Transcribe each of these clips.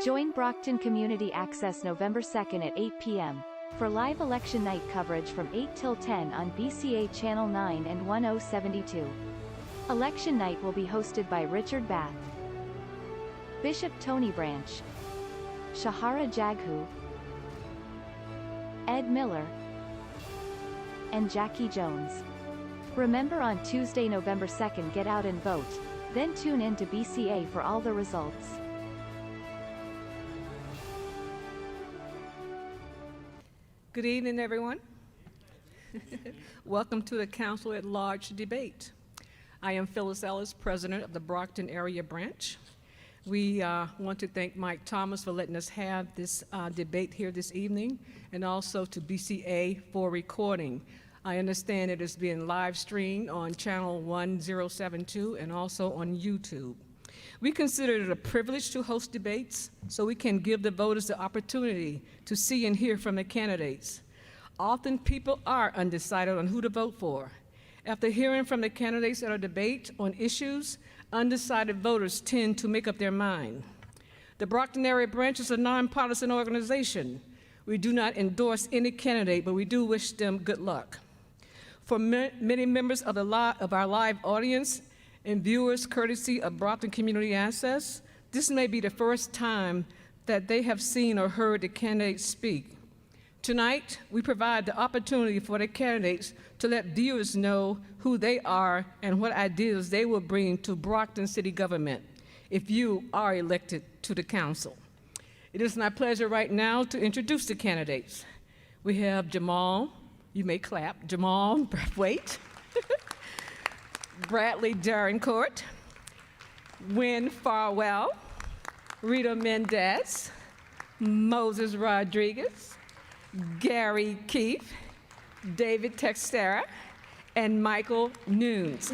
Join Brockton Community Access November 2nd at 8 p.m. for live election night coverage from 8 till 10 on BCA Channel 9 and 1072. Election night will be hosted by Richard Bath, Bishop Tony Branch, Shahara Jaghu, Ed Miller, and Jackie Jones. Remember, on Tuesday, November 2nd, get out and vote, then tune in to BCA for all the results. Good evening, everyone. Welcome to the Councilor-At-Large debate. I am Phyllis Ellis, President of the Brockton Area Branch. We want to thank Mike Thomas for letting us have this debate here this evening, and also to BCA for recording. I understand it is being live streamed on channel 1072 and also on YouTube. We consider it a privilege to host debates so we can give the voters the opportunity to see and hear from the candidates. Often people are undecided on who to vote for. After hearing from the candidates at a debate on issues, undecided voters tend to make up their mind. The Brockton Area Branch is a nonpartisan organization. We do not endorse any candidate, but we do wish them good luck. For many members of our live audience and viewers courtesy of Brockton Community Access, this may be the first time that they have seen or heard the candidates speak. Tonight, we provide the opportunity for the candidates to let viewers know who they are and what ideas they will bring to Brockton City government if you are elected to the council. It is my pleasure right now to introduce the candidates. We have Jamal, you may clap, Jamal Braithwaite, Bradley Darencourt, Wynn Farwell, Rita Mendez, Moses Rodriguez, Gary Keefe, David Texera, and Michael Nunes.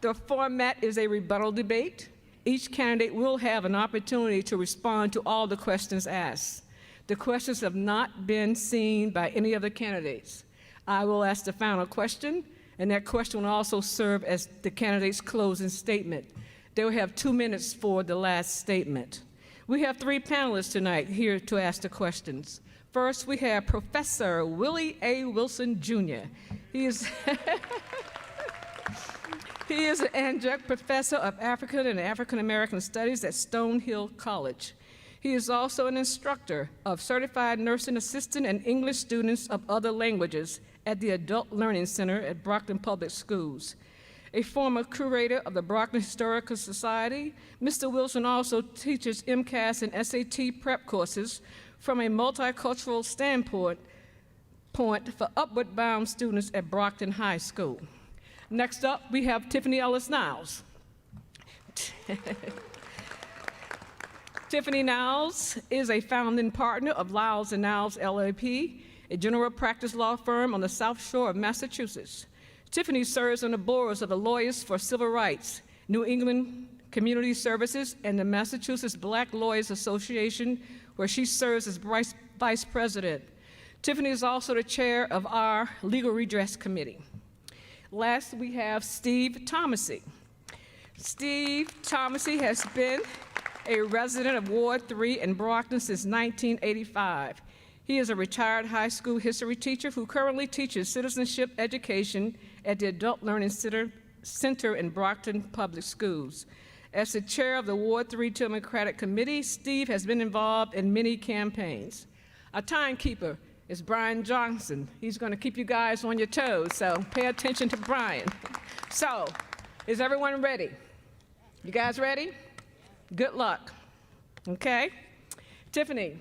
The format is a rebuttal debate. Each candidate will have an opportunity to respond to all the questions asked. The questions have not been seen by any of the candidates. I will ask the final question, and that question will also serve as the candidate's closing statement. They will have 2 minutes for the last statement. We have 3 panelists tonight here to ask the questions. First, we have Professor Willie A. Wilson, Jr. He is an adjunct professor of African and African American Studies at Stonehill College. He is also an instructor of certified nursing assistant and English students of other languages at the Adult Learning Center at Brockton Public Schools. A former curator of the Brockton Historical Society, Mr. Wilson also teaches MCAS and SAT prep courses from a multicultural standpoint for upward bound students at Brockton High School. Next up, we have Tiffany Ellis Niles. Tiffany Niles is a founding partner of Niles & Niles LLP, a general practice law firm on the South Shore of Massachusetts. Tiffany serves on the boards of the Lawyers for Civil Rights, New England Community Services, and the Massachusetts Black Lawyers Association, where she serves as vice president. Tiffany is also the chair of our Legal Redress Committee. Last, we have Steve Thomasy. Steve Thomasy has been a resident of Ward 3 in Brockton since 1985. He is a retired high school history teacher who currently teaches citizenship education at the Adult Learning Center in Brockton Public Schools. As the chair of the Ward 3 Democratic Committee, Steve has been involved in many campaigns. Our timekeeper is Brian Johnson. He's going to keep you guys on your toes, so pay attention to Brian. So, is everyone ready? You guys ready? Good luck. Okay? Tiffany,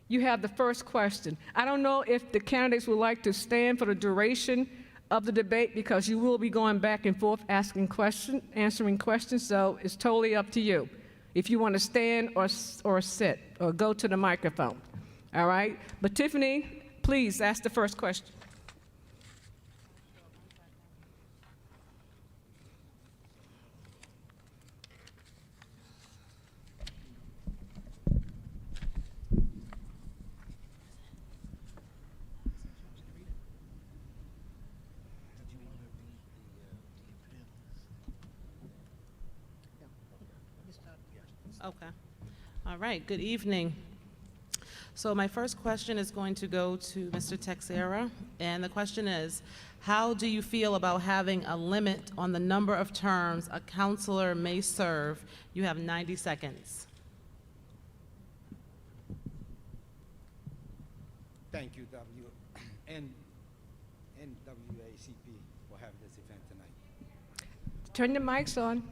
you have the first question. I don't know if the candidates would like to stand for the duration of the debate because you will be going back and forth answering questions, so it's totally up to you. If you want to stand or sit or go to the microphone. All right? But Tiffany, please ask the first question. Okay. All right, good evening. So my first question is going to go to Mr. Texera, and the question is, how do you feel about having a limit on the number of terms a counselor may serve? You have 90 seconds. Thank you, NAACP, for having this event tonight. Turn the mics on.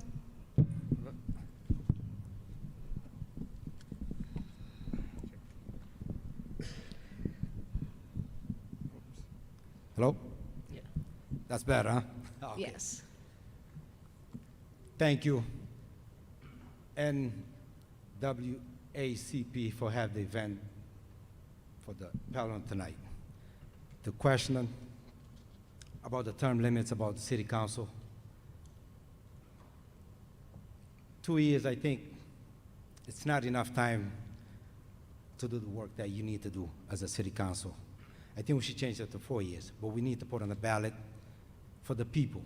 Hello? Yeah. That's better, huh? Okay. Yes. Thank you, NAACP, for having the event for the panel tonight. The question about the term limits about the city council. 2 years, I think, it's not enough time to do the work that you need to do as a city council. I think we should change that to 4 years, but we need to put on the ballot for the people.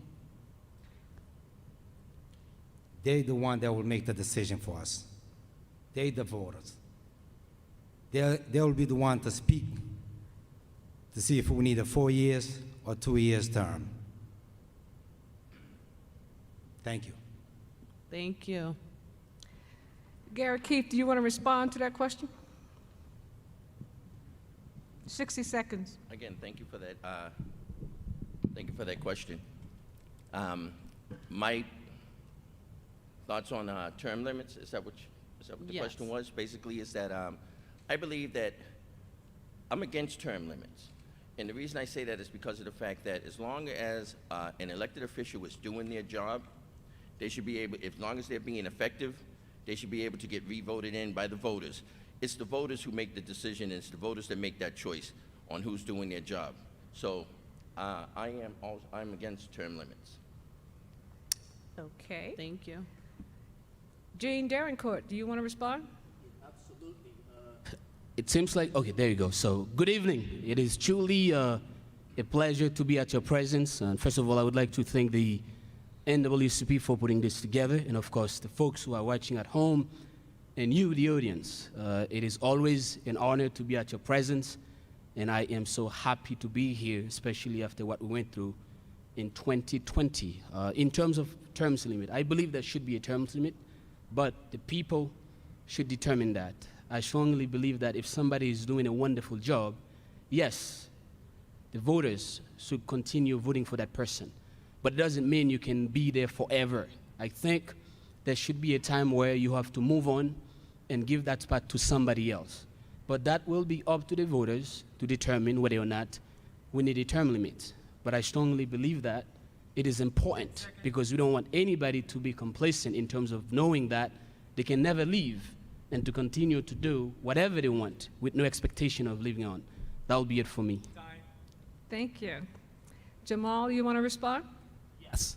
They're the one that will make the decision for us. They're the voters. They'll be the one to speak to see if we need a 4 years or 2 years term. Thank you. Thank you. Garrett Keith, do you want to respond to that question? 60 seconds. Again, thank you for that. Thank you for that question. My thoughts on term limits, is that what the Yes. question was? Basically, is that I believe that I'm against term limits. And the reason I say that is because of the fact that as long as an elected official is doing their job, they should be able, as long as they're being effective, they should be able to get re-voted in by the voters. It's the voters who make the decision, and it's the voters that make that choice on who's doing their job. So I'm against term limits. Okay. Thank you. Jean Darencourt, do you want to respond? It seems like, okay, there you go. So, good evening. It is truly a pleasure to be at your presence. And first of all, I would like to thank the NAACP for putting this together, and of course, the folks who are watching at home, and you, the audience. It is always an honor to be at your presence, and I am so happy to be here, especially after what we went through in 2020. In terms of terms limit, I believe there should be a terms limit, but the people should determine that. I strongly believe that if somebody is doing a wonderful job, yes, the voters should continue voting for that person. But it doesn't mean you can be there forever. I think there should be a time where you have to move on and give that spot to somebody else. But that will be up to the voters to determine whether or not we need a term limit. But I strongly believe that it is important because we don't want anybody to be complacent in terms of knowing that they can never leave and to continue to do whatever they want with no expectation of living on. That will be it for me. Thank you. Jamal, you want to respond? Yes.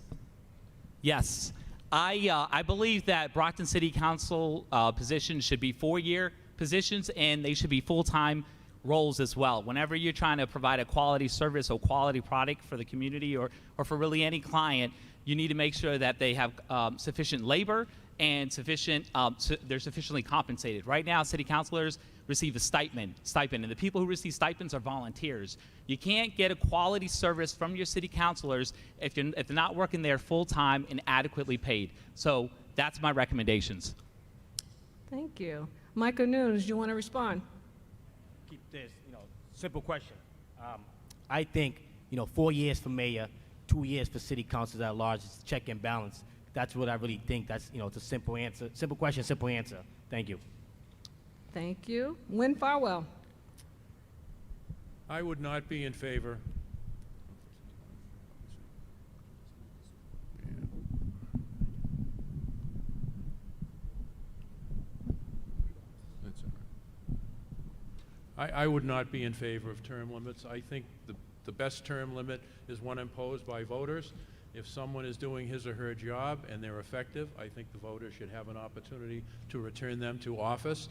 Yes. I believe that Brockton City Council positions should be 4-year positions, and they should be full-time roles as well. Whenever you're trying to provide a quality service or quality product for the community or for really any client, you need to make sure that they have sufficient labor and they're sufficiently compensated. Right now, city councilors receive a stipend, and the people who receive stipends are volunteers. You can't get a quality service from your city councilors if they're not working there full-time and adequately paid. So that's my recommendations. Thank you. Michael Nunes, do you want to respond? Keep this, simple question. I think, 4 years for mayor, 2 years for city councils at large, is check and balance. That's what I really think. That's, it's a simple answer. Simple question, simple answer. Thank you. Thank you. Win Farwell. I would not be in favor. That's all right. I would not be in favor of term limits. I think the best term limit is one imposed by voters. If someone is doing his or her job and they're effective, I think the voters should have an opportunity to return them to office.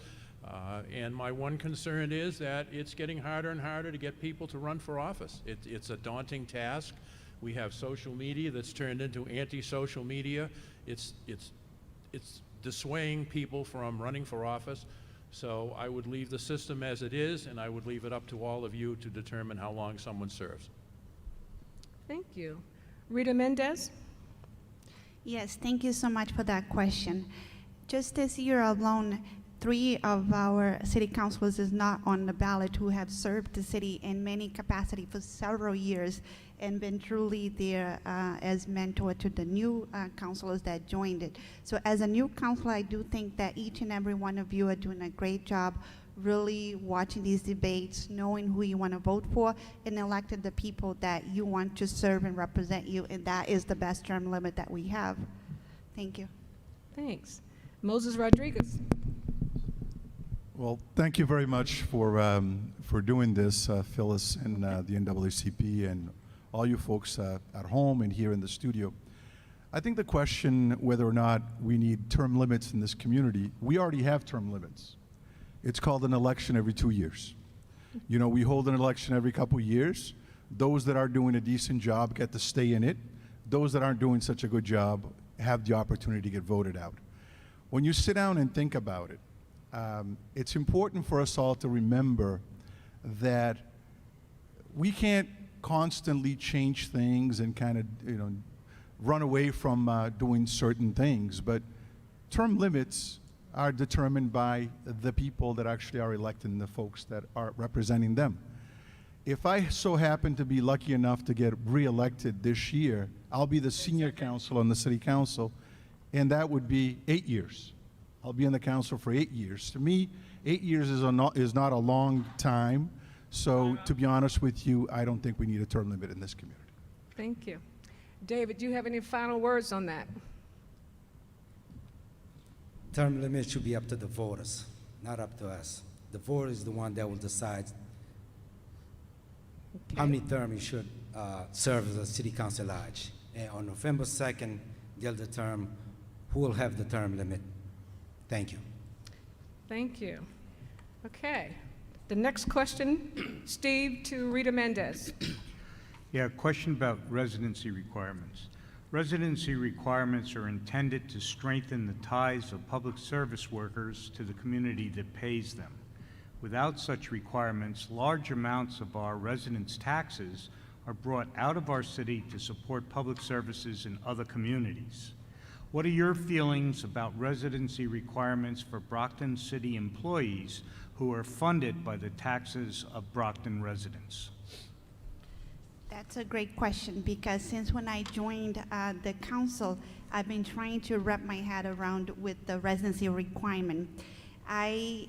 And my one concern is that it's getting harder and harder to get people to run for office. It's a daunting task. We have social media that's turned into anti-social media. It's dissuading people from running for office. So I would leave the system as it is, and I would leave it up to all of you to determine how long someone serves. Thank you. Rita Mendez? Yes, thank you so much for that question. Just this year alone, 3 of our city councilors is not on the ballot who have served the city in many capacity for several years and been truly there as mentor to the new councilors that joined it. So as a new councilor, I do think that each and every one of you are doing a great job really watching these debates, knowing who you want to vote for, and elected the people that you want to serve and represent you, and that is the best term limit that we have. Thank you. Thanks. Moses Rodriguez? Well, thank you very much for doing this, Phyllis and the NAACP and all you folks at home and here in the studio. I think the question whether or not we need term limits in this community, we already have term limits. It's called an election every 2 years. You know, we hold an election every couple years. Those that are doing a decent job get to stay in it. Those that aren't doing such a good job have the opportunity to get voted out. When you sit down and think about it, it's important for us all to remember that we can't constantly change things and kind of, you know, run away from doing certain things. But term limits are determined by the people that actually are electing the folks that are representing them. If I so happen to be lucky enough to get re-elected this year, I'll be the senior council on the city council, and that would be 8 years. I'll be on the council for 8 years. To me, 8 years is not a long time. So to be honest with you, I don't think we need a term limit in this community. Thank you. David, do you have any final words on that? Term limit should be up to the voters, not up to us. The voter is the one that will decide how many terms you should serve as a city council-at-large. And on November 2nd, they'll determine who will have the term limit. Thank you. Thank you. Okay. The next question, Steve, to Rita Mendez. Yeah, question about residency requirements. Residency requirements are intended to strengthen the ties of public service workers to the community that pays them. Without such requirements, large amounts of our residents' taxes are brought out of our city to support public services in other communities. What are your feelings about residency requirements for Brockton City employees who are funded by the taxes of Brockton residents? That's a great question, because since when I joined the council, I've been trying to wrap my head around with the residency requirement. I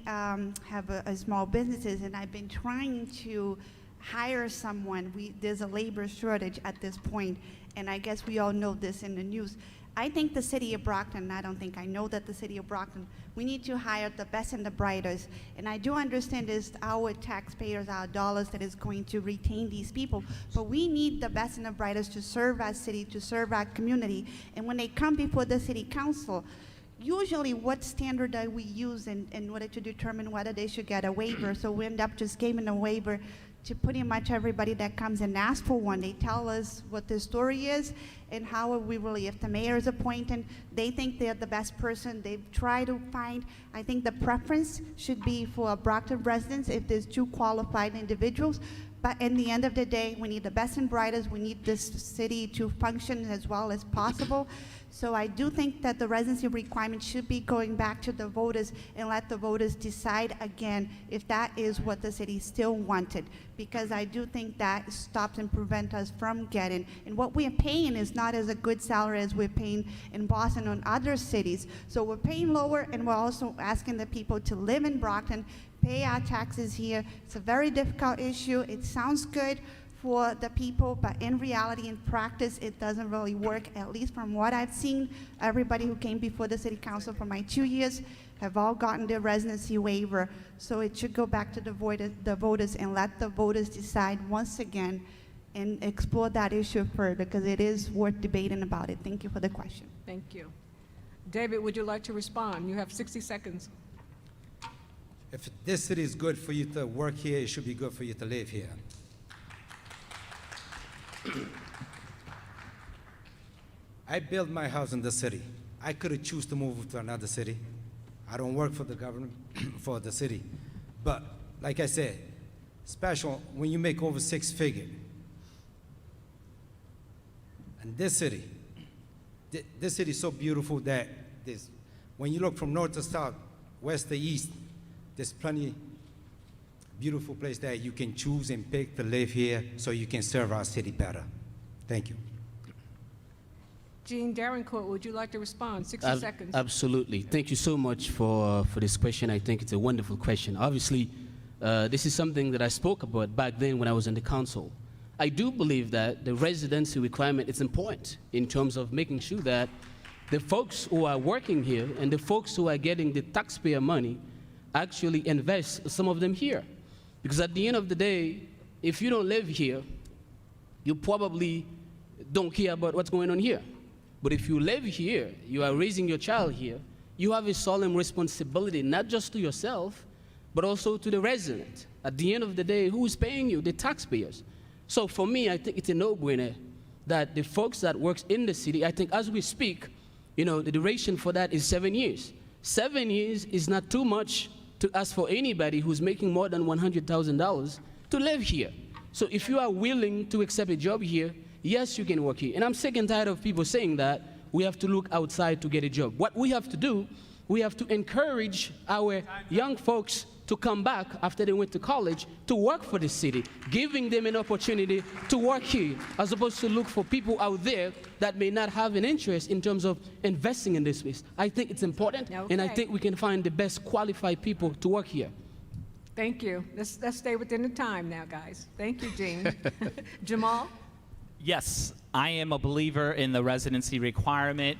have a small businesses, and I've been trying to hire someone. There's a labor shortage at this point, and I guess we all know this in the news. I think the city of Brockton, I know that the city of Brockton, we need to hire the best and the brightest. And I do understand it's our taxpayers, our dollars that is going to retain these people, but we need the best and the brightest to serve our city, to serve our community. And when they come before the city council, usually what standard do we use in order to determine whether they should get a waiver? So we end up just giving a waiver to pretty much everybody that comes and asks for one. They tell us what the story is and how are we really, if the mayor is appointed, they think they're the best person. They try to find, I think the preference should be for Brockton residents if there's 2 qualified individuals. But in the end of the day, we need the best and brightest. We need this city to function as well as possible. So I do think that the residency requirement should be going back to the voters and let the voters decide again if that is what the city still wanted. Because I do think that stops and prevents us from getting, and what we're paying is not as a good salary as we're paying in Boston or other cities. So we're paying lower, and we're also asking the people to live in Brockton, pay our taxes here. It's a very difficult issue. It sounds good for the people, but in reality, in practice, it doesn't really work, at least from what I've seen. Everybody who came before the city council for my 2 years have all gotten their residency waiver. So it should go back to the voters and let the voters decide once again and explore that issue further, because it is worth debating about it. Thank you for the question. Thank you. David, would you like to respond? You have 60 seconds. If this city is good for you to work here, it should be good for you to live here. I built my house in the city. I could have choose to move to another city. I don't work for the government, for the city. But like I said, special when you make over 6 figures. And this city is so beautiful that when you look from north to south, west to east, there's plenty beautiful place that you can choose and pick to live here so you can serve our city better. Thank you. Jean Darencourt, would you like to respond? 60 seconds. Absolutely. Thank you so much for this question. I think it's a wonderful question. Obviously, this is something that I spoke about back then when I was in the council. I do believe that the residency requirement is important in terms of making sure that the folks who are working here and the folks who are getting the taxpayer money actually invest some of them here. Because at the end of the day, if you don't live here, you probably don't care about what's going on here. But if you live here, you are raising your child here, you have a solemn responsibility, not just to yourself, but also to the resident. At the end of the day, who is paying you? The taxpayers. So for me, I think it's a no-brainer that the folks that works in the city, I think as we speak, the duration for that is 7 years. 7 years is not too much to ask for anybody who's making more than $100,000 to live here. So if you are willing to accept a job here, yes, you can work here. And I'm sick and tired of people saying that we have to look outside to get a job. What we have to do, we have to encourage our young folks to come back after they went to college to work for the city, giving them an opportunity to work here, as opposed to look for people out there that may not have an interest in terms of investing in this space. I think it's important, and I think we can find the best qualified people to work here. Thank you. Let's stay within the time now, guys. Thank you, Jean. Jamal? Yes, I am a believer in the residency requirement.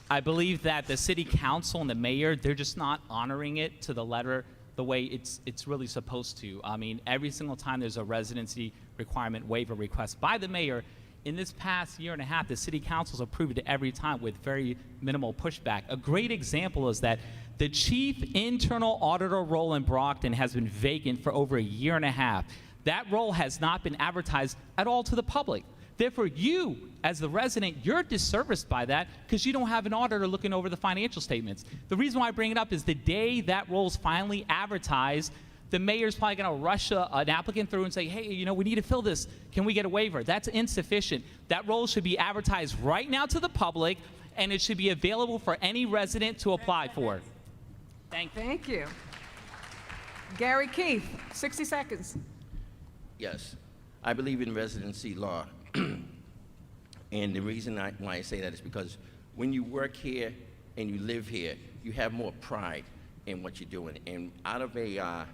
I believe that the city council and the mayor, they're just not honoring it to the letter the way it's really supposed to. I mean, every single time there's a residency requirement waiver request by the mayor, in this past year and a half, the city council's approved it every time with very minimal pushback. A great example is that the chief internal auditor role in Brockton has been vacant for over a year and a half. That role has not been advertised at all to the public. Therefore, you, as the resident, you're disserviced by that because you don't have an auditor looking over the financial statements. The reason why I bring it up is the day that role is finally advertised, the mayor's probably going to rush an applicant through and say, hey, we need to fill this. Can we get a waiver? That's insufficient. That role should be advertised right now to the public, and it should be available for any resident to apply for. Thank you. Gary Keith, 60 seconds. Yes, I believe in residency law. And the reason why I say that is because when you work here and you live here, you have more pride in what you're doing. And out of a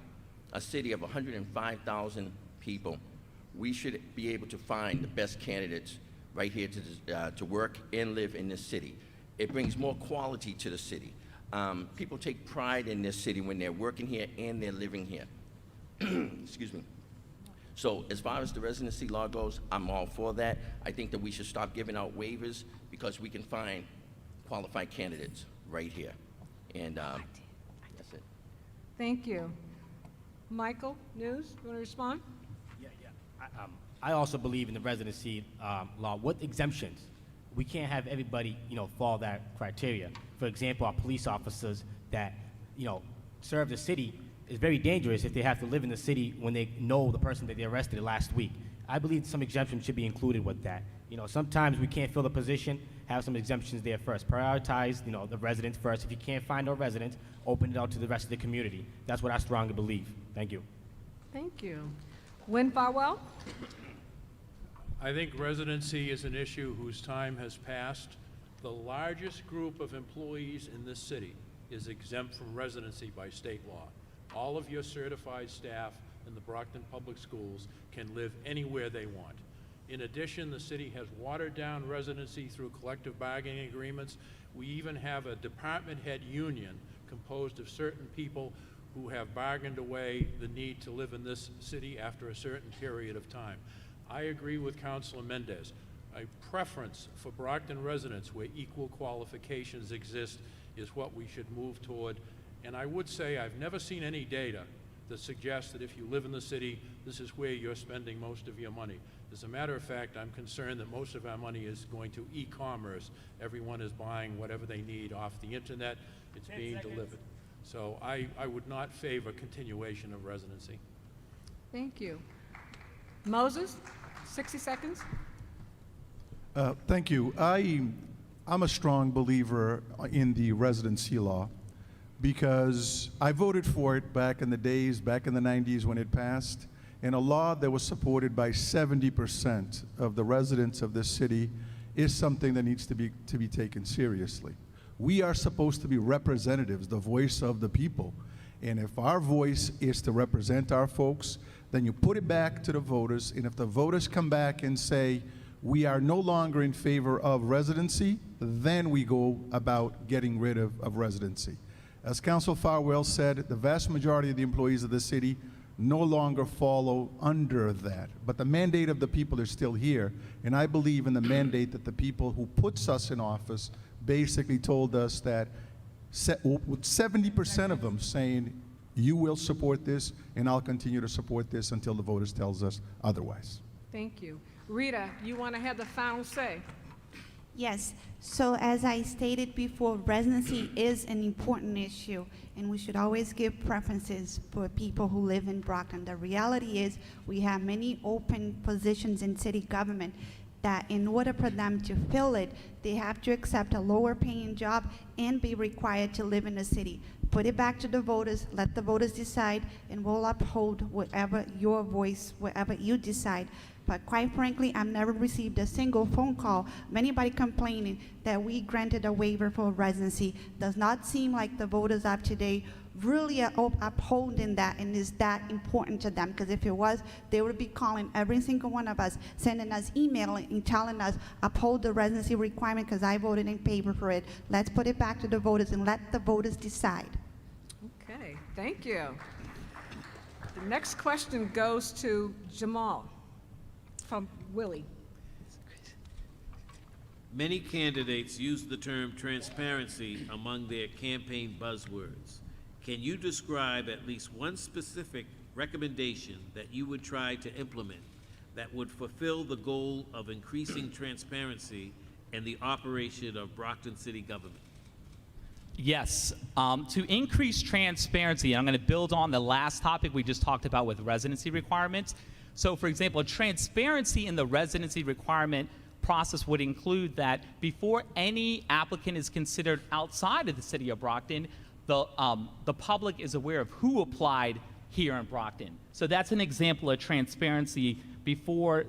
city of 105,000 people, we should be able to find the best candidates right here to work and live in this city. It brings more quality to the city. People take pride in this city when they're working here and they're living here. Excuse me. So as far as the residency law goes, I'm all for that. I think that we should stop giving out waivers because we can find qualified candidates right here. And that's it. Thank you. Michael, News, you want to respond? Yeah. I also believe in the residency law with exemptions. We can't have everybody, follow that criteria. For example, our police officers that, serve the city, it's very dangerous if they have to live in the city when they know the person that they arrested last week. I believe some exemptions should be included with that. Sometimes we can't fill the position, have some exemptions there first. Prioritize, the residents first. If you can't find no residents, open it out to the rest of the community. That's what I strongly believe. Thank you. Thank you. Win Farwell? I think residency is an issue whose time has passed. The largest group of employees in this city is exempt from residency by state law. All of your certified staff in the Brockton Public Schools can live anywhere they want. In addition, the city has watered down residency through collective bargaining agreements. We even have a department head union composed of certain people who have bargained away the need to live in this city after a certain period of time. I agree with Councilor Mendez. A preference for Brockton residents where equal qualifications exist is what we should move toward. And I would say I've never seen any data that suggests that if you live in the city, this is where you're spending most of your money. As a matter of fact, I'm concerned that most of our money is going to e-commerce. Everyone is buying whatever they need off the internet. It's being delivered. So I would not favor continuation of residency. Thank you. Moses, 60 seconds. Thank you. I'm a strong believer in the residency law because I voted for it back in the days, back in the 90s when it passed, and a law that was supported by 70% of the residents of this city is something that needs to be taken seriously. We are supposed to be representatives, the voice of the people. And if our voice is to represent our folks, then you put it back to the voters, and if the voters come back and say, we are no longer in favor of residency, then we go about getting rid of residency. As Councilor Farwell said, the vast majority of the employees of the city no longer follow under that. But the mandate of the people is still here, and I believe in the mandate that the people who puts us in office basically told us that, with 70% of them saying, you will support this, and I'll continue to support this until the voters tells us otherwise. Thank you. Rita, you want to have the final say? Yes, so as I stated before, residency is an important issue, and we should always give preferences for people who live in Brockton. The reality is we have many open positions in city government that in order for them to fill it, they have to accept a lower paying job and be required to live in the city. Put it back to the voters, let the voters decide, and we'll uphold whatever your voice, whatever you decide. But quite frankly, I've never received a single phone call of anybody complaining that we granted a waiver for residency. Does not seem like the voters of today really are upholding that and is that important to them, because if it was, they would be calling every single one of us, sending us email and telling us, uphold the residency requirement because I voted in favor for it. Let's put it back to the voters and let the voters decide. Okay, thank you. The next question goes to Jamal from Willie. Many candidates use the term transparency among their campaign buzzwords. Can you describe at least one specific recommendation that you would try to implement that would fulfill the goal of increasing transparency in the operation of Brockton City government? Yes, to increase transparency, and I'm going to build on the last topic we just talked about with residency requirements. So for example, transparency in the residency requirement process would include that before any applicant is considered outside of the city of Brockton, the public is aware of who applied here in Brockton. So that's an example of transparency before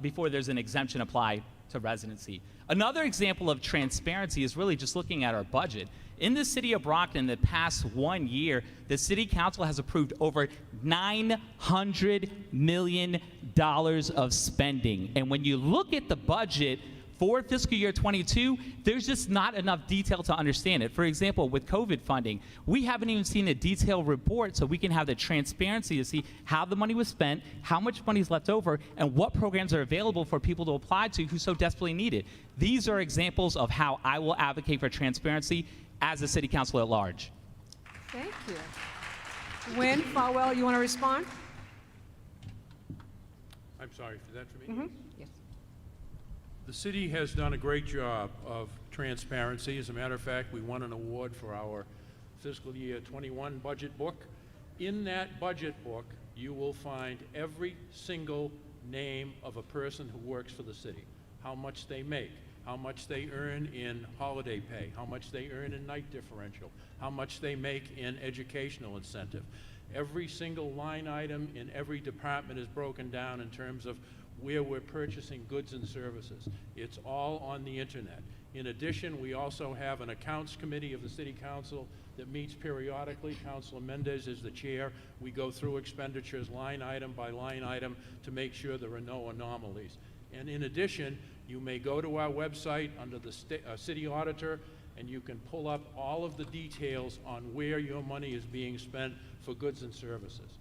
before there's an exemption applied to residency. Another example of transparency is really just looking at our budget. In the city of Brockton, the past 1 year, the city council has approved over $900 million of spending. And when you look at the budget for fiscal year 22, there's just not enough detail to understand it. For example, with COVID funding, we haven't even seen a detailed report so we can have the transparency to see how the money was spent, how much money is left over, and what programs are available for people to apply to who so desperately need it. These are examples of how I will advocate for transparency as a city councilor at large. Thank you. Wynn Farwell, you want to respond? I'm sorry, is that for me? Yes. The city has done a great job of transparency. As a matter of fact, we won an award for our fiscal year 21 budget book. In that budget book, you will find every single name of a person who works for the city, how much they make, how much they earn in holiday pay, how much they earn in night differential, how much they make in educational incentive. Every single line item in every department is broken down in terms of where we're purchasing goods and services. It's all on the internet. In addition, we also have an accounts committee of the City Council that meets periodically. Councilor Mendez is the chair. We go through expenditures line item by line item to make sure there are no anomalies. And in addition, you may go to our website under the city auditor and you can pull up all of the details on where your money is being spent for goods and services.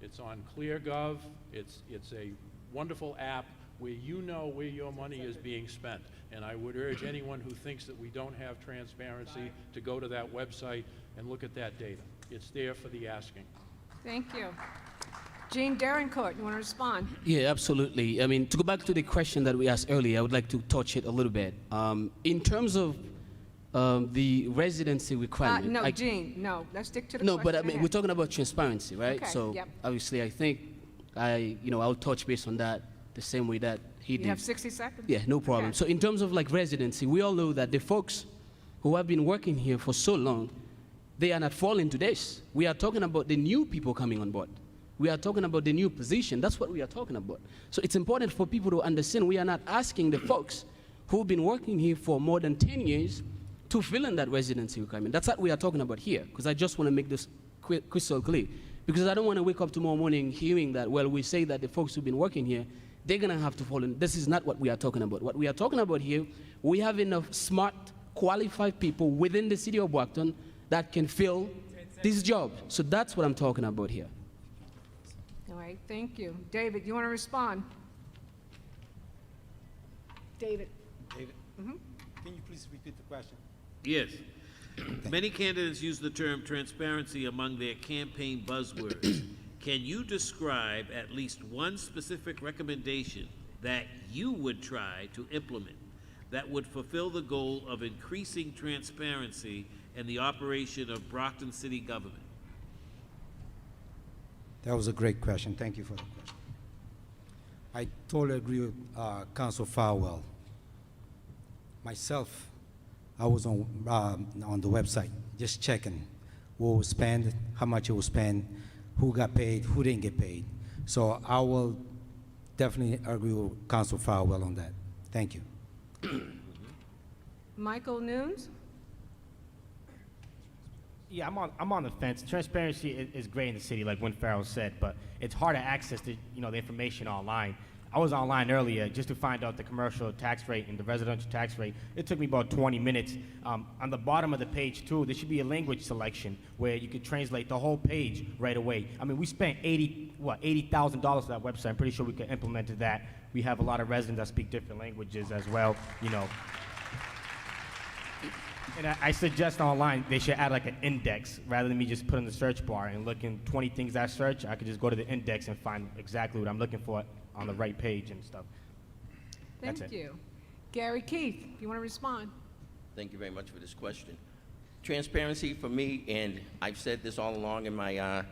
It's on ClearGov. It's a wonderful app where you know where your money is being spent. And I would urge anyone who thinks that we don't have transparency to go to that website and look at that data. It's there for the asking. Thank you. Jean Darencourt, you want to respond? Yeah, absolutely. I mean, to go back to the question that we asked earlier, I would like to touch it a little bit. In terms of the residency requirement. No, Jean, no. Let's stick to the No, question but I at mean, hand. we're talking about transparency, right? Okay, So yep. obviously, I think I'll touch base on that the same way that he You did. have 60 seconds? Yeah, no problem. Okay. So in terms of like residency, we all know that the folks who have been working here for so long, they are not falling to this. We are talking about the new people coming on board. We are talking about the new position. That's what we are talking about. So it's important for people to understand we are not asking the folks who've been working here for more than 10 years to fill in that residency requirement. That's what we are talking about here, because I just want to make this crystal clear. Because I don't want to wake up tomorrow morning hearing that, well, we say that the folks who've been working here, they're going to have to fall in. This is not what we are talking about. What we are talking about here, we have enough smart, qualified people within the city of Brockton that can fill this job. So that's what I'm talking about here. All right, thank you. David, you want to respond? David. David, can you please repeat the question? Yes. Many candidates use the term transparency among their campaign buzzwords. Can you describe at least one specific recommendation that you would try to implement that would fulfill the goal of increasing transparency in the operation of Brockton City government? That was a great question. Thank you for the question. I totally agree with Councilor Farwell. Myself, I was on the website just checking what was spent, how much it was spent, who got paid, who didn't get paid. So I will definitely agree with Councilor Farwell on that. Thank you. Michael Nunes? Yeah, I'm on the fence. Transparency is great in the city, like Win Farrell said, but it's hard to access the information online. I was online earlier just to find out the commercial tax rate and the residential tax rate. It took me about 20 minutes. On the bottom of the page too, there should be a language selection where you could translate the whole page right away. I mean, we spent $80,000 for that website. I'm pretty sure we could implement that. We have a lot of residents that speak different languages as well, And I suggest online they should add like an index rather than me just put in the search bar and looking 20 things I search. I could just go to the index and find exactly what I'm looking for on the right page and stuff. That's Thank it. you. Gary Keith, you want to respond? Thank you very much for this question. Transparency for me, and I've said this all along in my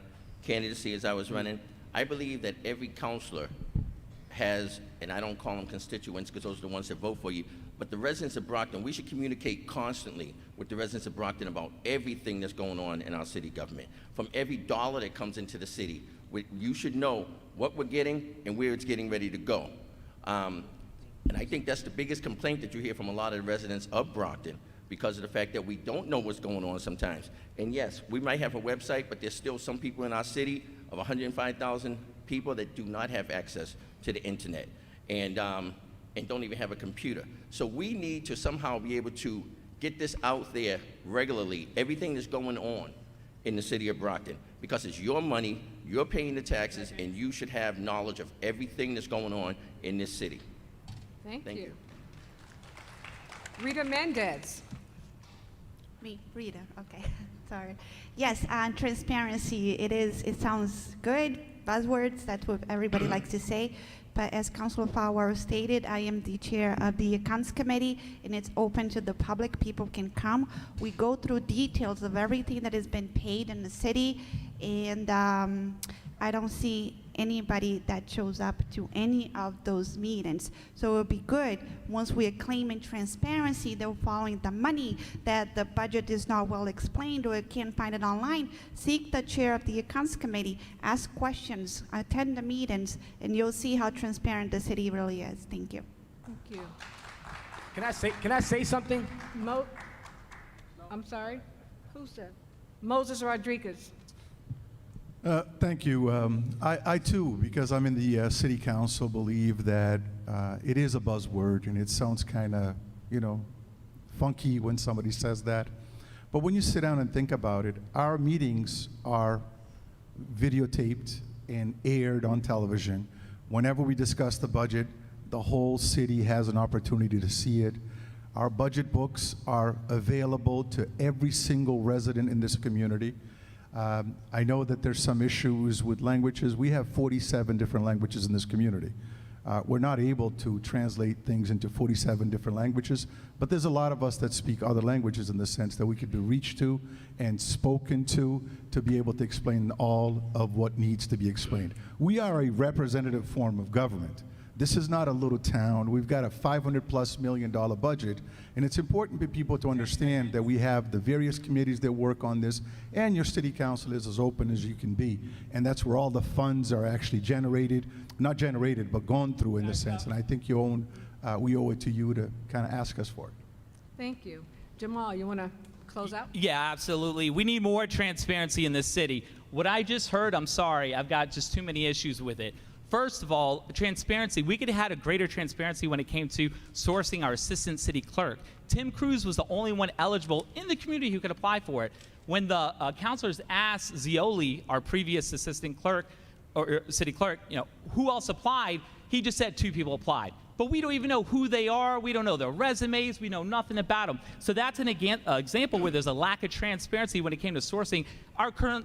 candidacy as I was running, I believe that every counselor has, and I don't call them constituents because those are the ones that vote for you, but the residents of Brockton, we should communicate constantly with the residents of Brockton about everything that's going on in our city government. From every dollar that comes into the city, you should know what we're getting and where it's getting ready to go. And I think that's the biggest complaint that you hear from a lot of the residents of Brockton, because of the fact that we don't know what's going on sometimes. And yes, we might have a website, but there's still some people in our city of 105,000 people that do not have access to the internet and don't even have a computer. So we need to somehow be able to get this out there regularly, everything that's going on in the city of Brockton, because it's your money, you're paying the taxes, and you should have knowledge of everything that's going on in this city. Thank you. Rita Mendez. Me, Rita, okay, sorry. Yes, transparency, it sounds good, buzzwords, that's what everybody likes to say, but as Councilor Farwell stated, I am the chair of the Accounts Committee, and it's open to the public, people can come. We go through details of everything that has been paid in the city, and I don't see anybody that shows up to any of those meetings. So it would be good, once we are claiming transparency, they're following the money, that the budget is not well explained or can't find it online, seek the chair of the Accounts Committee, ask questions, attend the meetings, and you'll see how transparent the city really is. Thank you. Thank you. Can I say something? I'm sorry? Who said? Moses Rodriguez. Thank you. I too, because I'm in the city council, believe that it is a buzzword, and it sounds kind of, funky when somebody says that. But when you sit down and think about it, our meetings are videotaped and aired on television. Whenever we discuss the budget, the whole city has an opportunity to see it. Our budget books are available to every single resident in this community. I know that there's some issues with languages. We have 47 different languages in this community. We're not able to translate things into 47 different languages, but there's a lot of us that speak other languages in the sense that we could be reached to and spoken to be able to explain all of what needs to be explained. We are a representative form of government. This is not a little town. We've got a $500+ million budget, and it's important for people to understand that we have the various committees that work on this, and your city council is as open as you can be. And that's where all the funds are actually generated, not generated, but gone through in the sense. And I think we owe it to you to kind of ask us for it. Thank you. Jamal, you want to close out? Yeah, absolutely. We need more transparency in this city. What I just heard, I'm sorry, I've got just too many issues with it. First of all, transparency. We could have had a greater transparency when it came to sourcing our assistant city clerk. Tim Cruz was the only one eligible in the community who could apply for it. When the councilors asked Zioli, our previous assistant clerk, or city clerk, who else applied, he just said 2 people applied. But we don't even know who they are. We don't know their resumes. We know nothing about them. So that's an example where there's a lack of transparency when it came to sourcing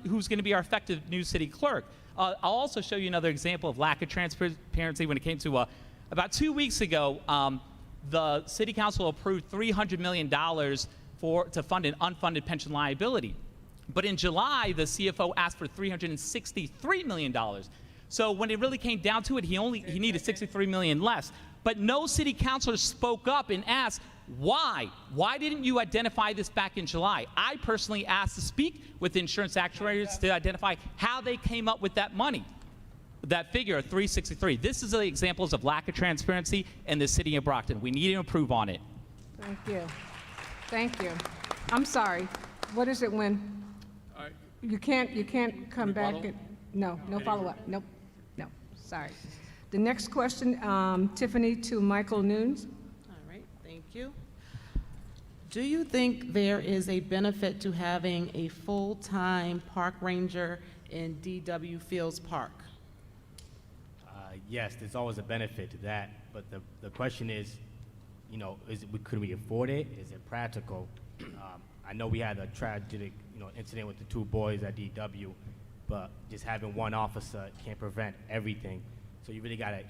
who's going to be our effective new city clerk. I'll also show you another example of lack of transparency when it came to about 2 weeks ago, the city council approved $300 million to fund an unfunded pension liability. But in July, the CFO asked for $363 million. So when it really came down to it, he needed $63 million less. But no city councilor spoke up and asked, why? Why didn't you identify this back in July? I personally asked to speak with insurance actuaries to identify how they came up with that money, that figure of 363. This is the examples of lack of transparency in the city of Brockton. We need to improve on it. Thank you. Thank you. I'm sorry. What is it when you can't come back? No follow-up. Nope. No. Sorry. The next question, Tiffany to Michael Nunes. All right, thank you. Do you think there is a benefit to having a full-time park ranger in D.W. Fields Park? Yes, there's always a benefit to that, but the question is, could we afford it? Is it practical? I know we had a tragic, incident with the 2 boys at D.W., but just having one officer can't prevent everything. So you really gotta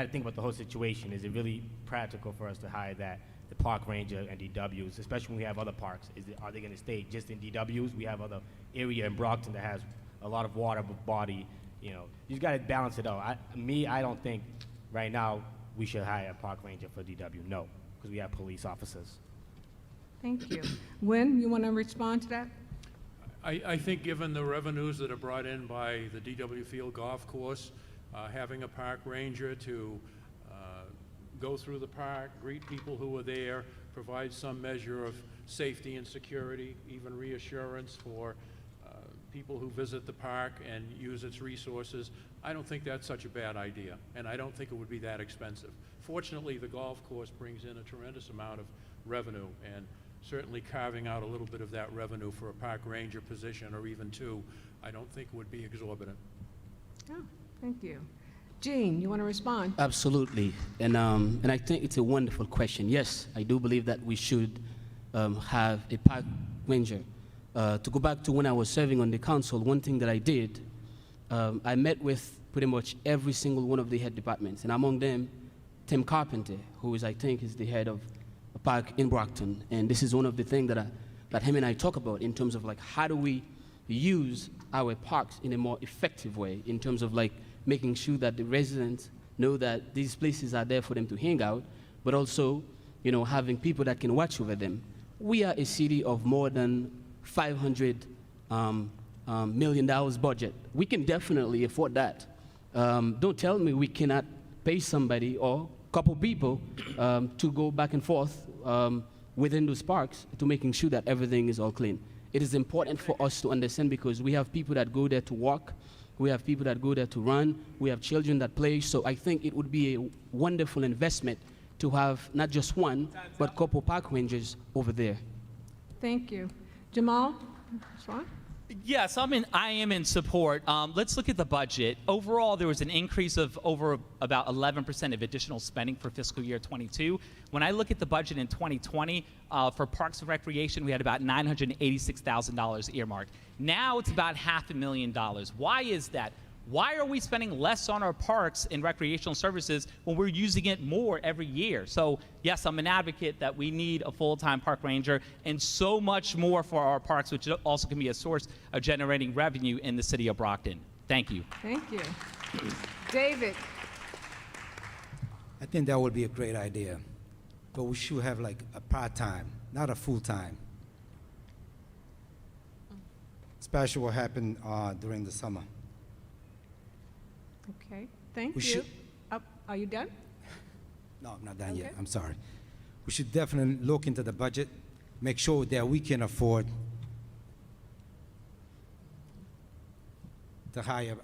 think about the whole situation. Is it really practical for us to hire the park ranger and DWs, especially when we have other parks? Are they gonna stay just in DWs? We have other area in Brockton that has a lot of water body. You just gotta balance it out. I don't think right now we should hire a park ranger for DW. No, because we have police officers. Thank you. Wynn, you want to respond to that? I think given the revenues that are brought in by the DW Field Golf Course, having a park ranger to go through the park, greet people who are there, provide some measure of safety and security, even reassurance for people who visit the park and use its resources. I don't think that's such a bad idea, and I don't think it would be that expensive. Fortunately, the golf course brings in a tremendous amount of revenue, and certainly carving out a little bit of that revenue for a park ranger position, or even 2, I don't think would be exorbitant. Oh, thank you. Jean, you want to respond? Absolutely, and I think it's a wonderful question. Yes, I do believe that we should have a park ranger. To go back to when I was serving on the council, one thing that I did, I met with pretty much every single one of the head departments, and among them, Tim Carpenter, who I think is the head of a park in Brockton. And this is one of the things that him and I talk about in terms of how do we use our parks in a more effective way, in terms of making sure that the residents know that these places are there for them to hang out, but also, having people that can watch over them. We are a city of more than $500 million budget. We can definitely afford that. Don't tell me we cannot pay somebody or a couple people to go back and forth within those parks to making sure that everything is all clean. It is important for us to understand because we have people that go there to walk, we have people that go there to run, we have children that play, so I think it would be a wonderful investment to have not just one, but a couple park rangers over there. Thank you. Jamal, respond? Yes, I am in support. Let's look at the budget. Overall, there was an increase of over about 11% of additional spending for fiscal year 22. When I look at the budget in 2020, for Parks and Recreation, we had about $986,000 earmarked. Now it's about $500,000. Why is that? Why are we spending less on our parks and recreational services when we're using it more every year? So yes, I'm an advocate that we need a full-time park ranger and so much more for our parks, which also can be a source of generating revenue in the city of Brockton. Thank you. Thank you. David? I think that would be a great idea, but we should have like a part-time, not a full-time. Especially what happened during the summer. Okay, thank We you. should- Are you done? No, I'm not done yet. Okay. I'm sorry. We should definitely look into the budget, make sure that we can afford to hire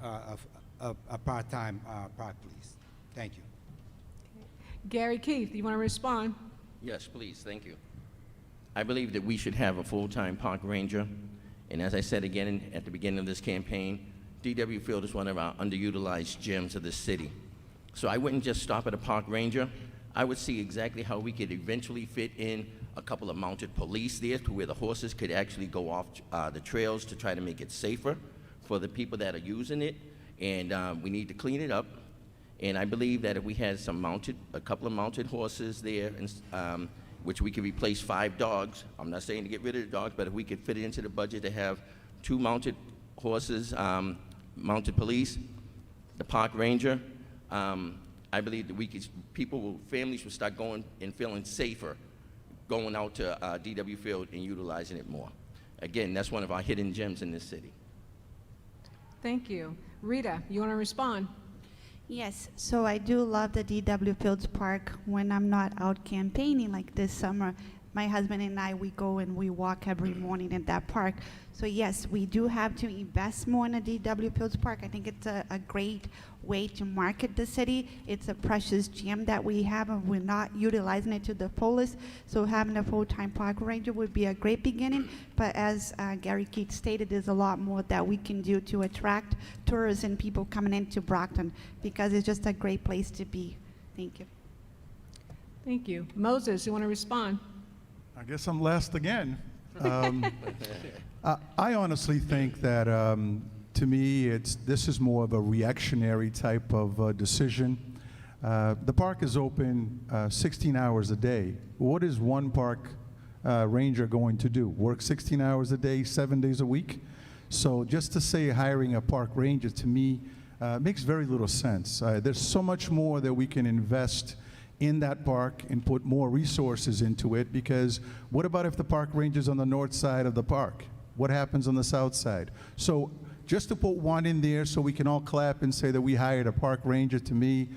a part-time park police. Thank you. Gary Keith, you want to respond? Yes, please, thank you. I believe that we should have a full-time park ranger, and as I said again at the beginning of this campaign, DW Field is one of our underutilized gyms of the city. So I wouldn't just stop at a park ranger. I would see exactly how we could eventually fit in a couple of mounted police there to where the horses could actually go off the trails to try to make it safer for the people that are using it. And we need to clean it up. And I believe that if we had a couple of mounted horses there, and, which we could replace 5 dogs. I'm not saying to get rid of the dogs, but if we could fit it into the budget to have 2 mounted horses, mounted police, the park ranger, I believe that families will start going and feeling safer going out to DW Field and utilizing it more. Again, that's one of our hidden gems in this city. Thank you. Rita, you want to respond? Yes, so I do love the DW Fields Park. When I'm not out campaigning like this summer, my husband and I, we go and we walk every morning in that park. So yes, we do have to invest more in the DW Fields Park. I think it's a great way to market the city. It's a precious gem that we have, and we're not utilizing it to the fullest. So having a full-time park ranger would be a great beginning. But as Gary Keith stated, there's a lot more that we can do to attract tourists and people coming into Brockton, because it's just a great place to be. Thank you. Thank you. Moses, you want to respond? I guess I'm last again. I honestly think that, to me, this is more of a reactionary type of decision. The park is open 16 hours a day. What is one park ranger going to do? Work 16 hours a day, 7 days a week? So just to say hiring a park ranger, to me, makes very little sense. There's so much more that we can invest in that park and put more resources into it, because what about if the park ranger's on the north side of the park? What happens on the south side? So just to put one in there so we can all clap and say that we hired a park ranger, to me,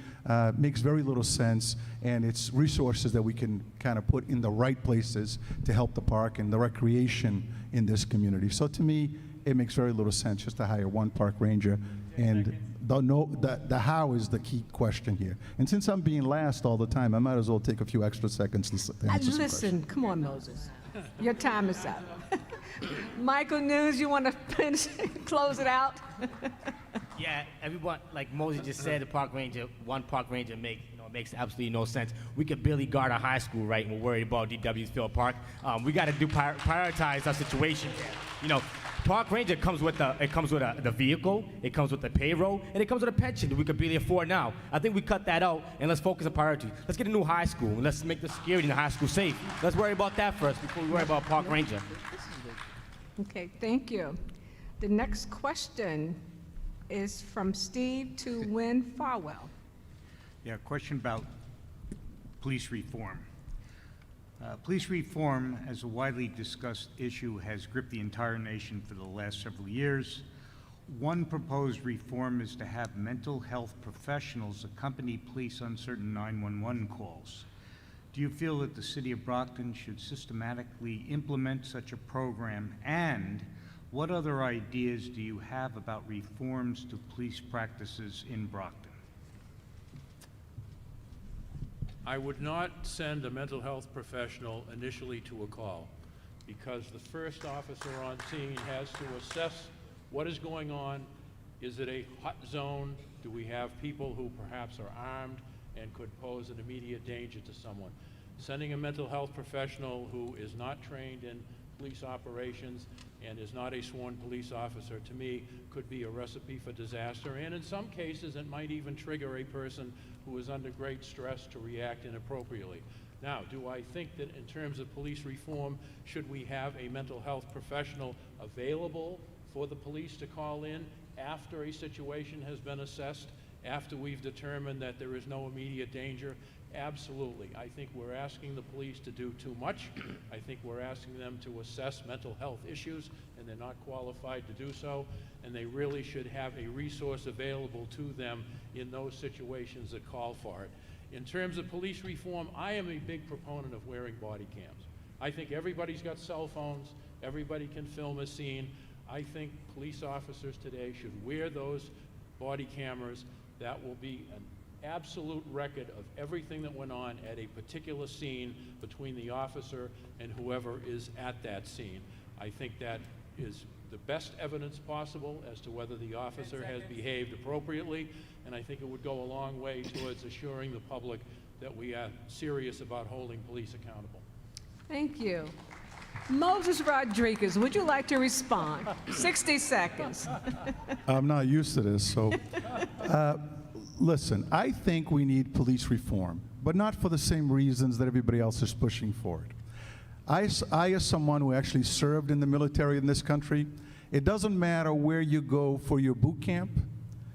makes very little sense, and it's resources that we can kind of put in the right places to help the park and the recreation in this community. So to me, it makes very little sense just to hire one park ranger, and the how is the key question here. And since I'm being last all the time, I might as well take a few extra seconds to answer some Listen, questions. come on, Moses. Your time is up. Michael News, you want to finish, close it out? Yeah, everyone, like Moses just said, one park ranger makes absolutely no sense. We could barely guard a high school, right, and we're worried about DW's Field Park. We got to prioritize our situation. Park ranger comes with the vehicle, it comes with the payroll, and it comes with a pension that we could barely afford now. I think we cut that out, and let's focus on priority. Let's get a new high school, and let's make the security in the high school safe. Let's worry about that first before we worry about park ranger. Okay, thank you. The next question is from Steve to Win Farwell. Yeah, question about police reform. Police reform, as a widely discussed issue, has gripped the entire nation for the last several years. One proposed reform is to have mental health professionals accompany police on certain 911 calls. Do you feel that the City of Brockton should systematically implement such a program? And what other ideas do you have about reforms to police practices in Brockton? I would not send a mental health professional initially to a call. because the first officer on scene has to assess what is going on. Is it a hot zone? Do we have people who perhaps are armed and could pose an immediate danger to someone? Sending a mental health professional who is not trained in police operations and is not a sworn police officer, to me, could be a recipe for disaster. And in some cases, it might even trigger a person who is under great stress to react inappropriately. Now, do I think that in terms of police reform, should we have a mental health professional available for the police to call in after a situation has been assessed, after we've determined that there is no immediate danger? Absolutely. I think we're asking the police to do too much. I think we're asking them to assess mental health issues, and they're not qualified to do so, and they really should have a resource available to them in those situations that call for it. In terms of police reform, I am a big proponent of wearing body cams. I think everybody's got cell phones, everybody can film a scene. I think police officers today should wear those body cameras. That will be an absolute record of everything that went on at a particular scene between the officer and whoever is at that scene. I think that is the best evidence possible as to whether the officer has behaved appropriately, and I think it would go a long way towards assuring the public that we are serious about holding police accountable. Thank you. Moses Rodriguez, would you like to respond? 60 seconds. I'm not used to this, so listen, I think we need police reform, but not for the same reasons that everybody else is pushing for it. I, as someone who actually served in the military in this country, it doesn't matter where you go for your boot camp,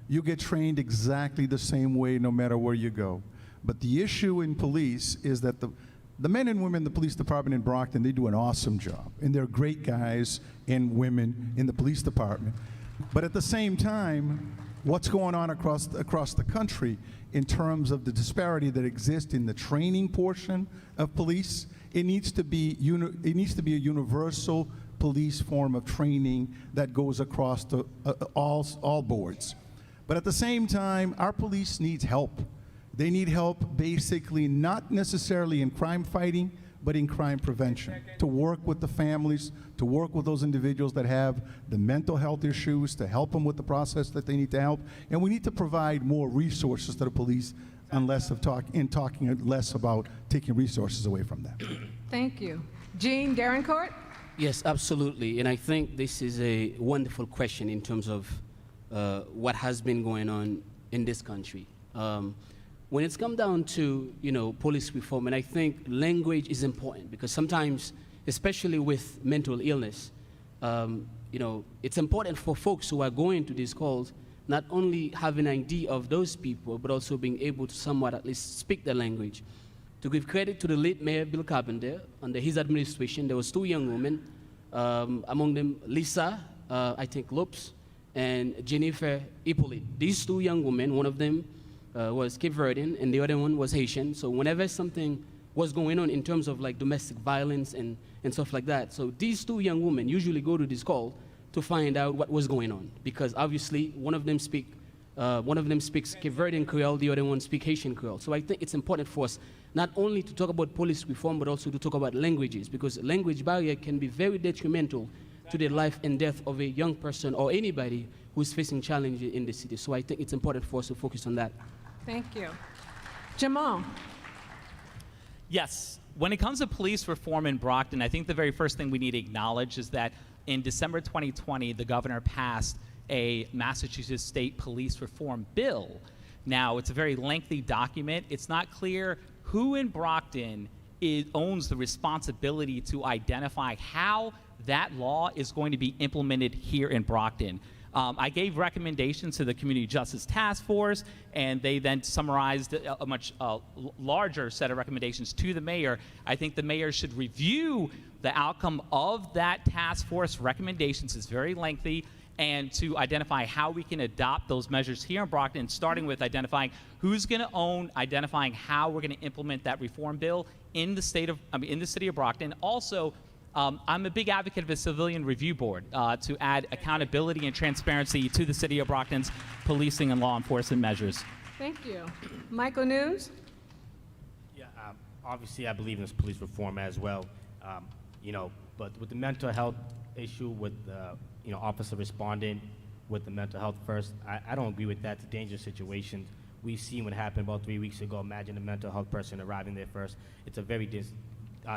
you get trained exactly the same way no matter where you go. But the issue in police is that the men and women in the police department in Brockton, they do an awesome job, and they're great guys and women in the police department. But at the same time, what's going on across the country in terms of the disparity that exists in the training portion of police, it needs to be a universal police form of training that goes across all boards. But at the same time, our police needs help. They need help basically not necessarily in crime fighting, but in crime prevention, to work with the families, to work with those individuals that have the mental health issues, to help them with the process that they need to help. And we need to provide more resources to the police talking less about taking resources away from them. Thank you. Jean Darencourt? Yes, absolutely. And I think this is a wonderful question in terms of what has been going on in this country. When it's come down to, police reform, and I think language is important because sometimes, especially with mental illness, it's important for folks who are going to these calls not only have an idea of those people, but also being able to somewhat at least speak the language. To give credit to the late Mayor Bill Carpenter, under his administration, there was 2 young women, among them Lisa, I think Lopes, and Jennifer Hippolyte. These 2 young women, one of them was Cape Verdean, and the other one was Haitian. So whenever something was going on in terms of like domestic violence and stuff like that, so these 2 young women usually go to this call to find out what was going on, because obviously one of them speaks Cape Verdean Creole, the other one speaks Haitian Creole. So I think it's important for us not only to talk about police reform, but also to talk about languages, because language barrier can be very detrimental to the life and death of a young person or anybody who's facing challenges in the city. So I think it's important for us to focus on that. Thank you. Jamal? Yes. When it comes to police reform in Brockton, I think the very first thing we need to acknowledge is that in December 2020, the governor passed a Massachusetts state police reform bill. Now, it's a very lengthy document. It's not clear who in Brockton owns the responsibility to identify how that law is going to be implemented here in Brockton. I gave recommendations to the Community Justice Task Force, and they then summarized a much larger set of recommendations to the mayor. I think the mayor should review the outcome of that task force recommendations. It's very lengthy, and to identify how we can adopt those measures here in Brockton, starting with identifying who's going to own, identifying how we're going to implement that reform bill in the city of Brockton. Also, I'm a big advocate of a civilian review board to add accountability and transparency to the city of Brockton's policing and law enforcement measures. Thank you. Michael News? Yeah, obviously I believe in this police reform as well. But with the mental health issue, with officer responding with the mental health first, I don't agree with that. It's a dangerous situation. We've seen what happened about 3 weeks ago. Imagine a mental health person arriving there first. It's a very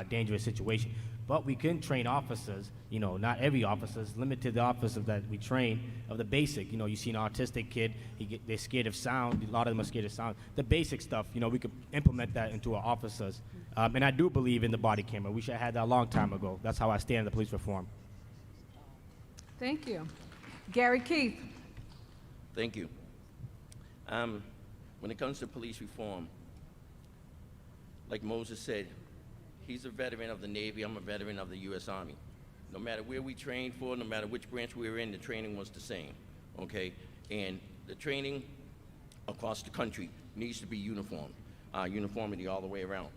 dangerous situation. But we can train officers, not every officer, it's limited to the officers that we train of the basic. You see an autistic kid, they're scared of sound, a lot of them are scared of sound. The basic stuff, we could implement that into our officers. And I do believe in the body camera. We should have had that a long time ago. That's how I stand in the police reform. Thank you. Gary Keith. Thank you. When it comes to police reform, like Moses said, he's a veteran of the Navy, I'm a veteran of the U.S. Army. No matter where we trained for, no matter which branch we were in, the training was the same, okay? And the training across the country needs to be uniform, uniformity all the way around.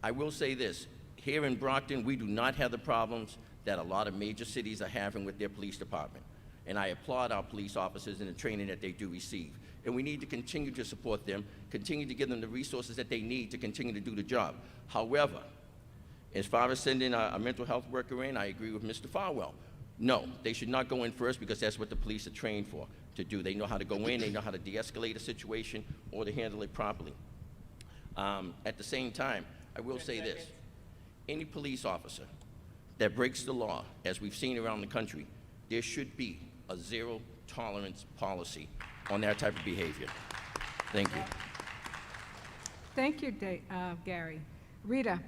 I will say this, here in Brockton, we do not have the problems that a lot of major cities are having with their police department. And I applaud our police officers in the training that they do receive. And we need to continue to support them, continue to give them the resources that they need to continue to do the job. However, as far as sending a mental health worker in, I agree with Mr. Farwell. No, they should not go in first because that's what the police are trained for, to do. They know how to go in, they know how to de-escalate a situation or to handle it properly. At the same time, I will say this, any police officer that breaks the law, as we've seen around the country, there should be a zero-tolerance policy on that type of behavior. Thank you. Thank you, Gary. Rita.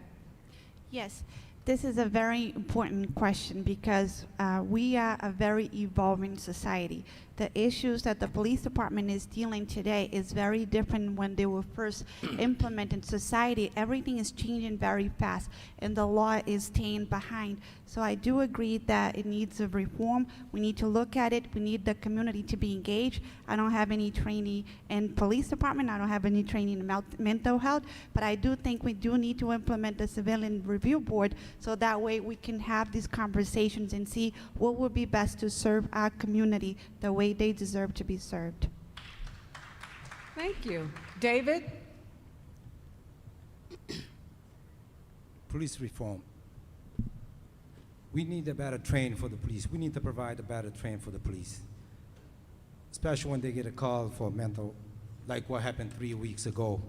Yes, this is a very important question because we are a very evolving society. The issues that the police department is dealing today is very different when they were first implemented in society. Everything is changing very fast and the law is staying behind. So I do agree that it needs a reform. We need to look at it. We need the community to be engaged. I don't have any training in police department. I don't have any training in mental health, but I do think we do need to implement the civilian review board so that way we can have these conversations and see what would be best to serve our community the way they deserve to be served. Thank you. David? Police reform. We need a better training for the police. We need to provide a better training for the police, especially when they get a call for mental, like what happened 3 weeks ago.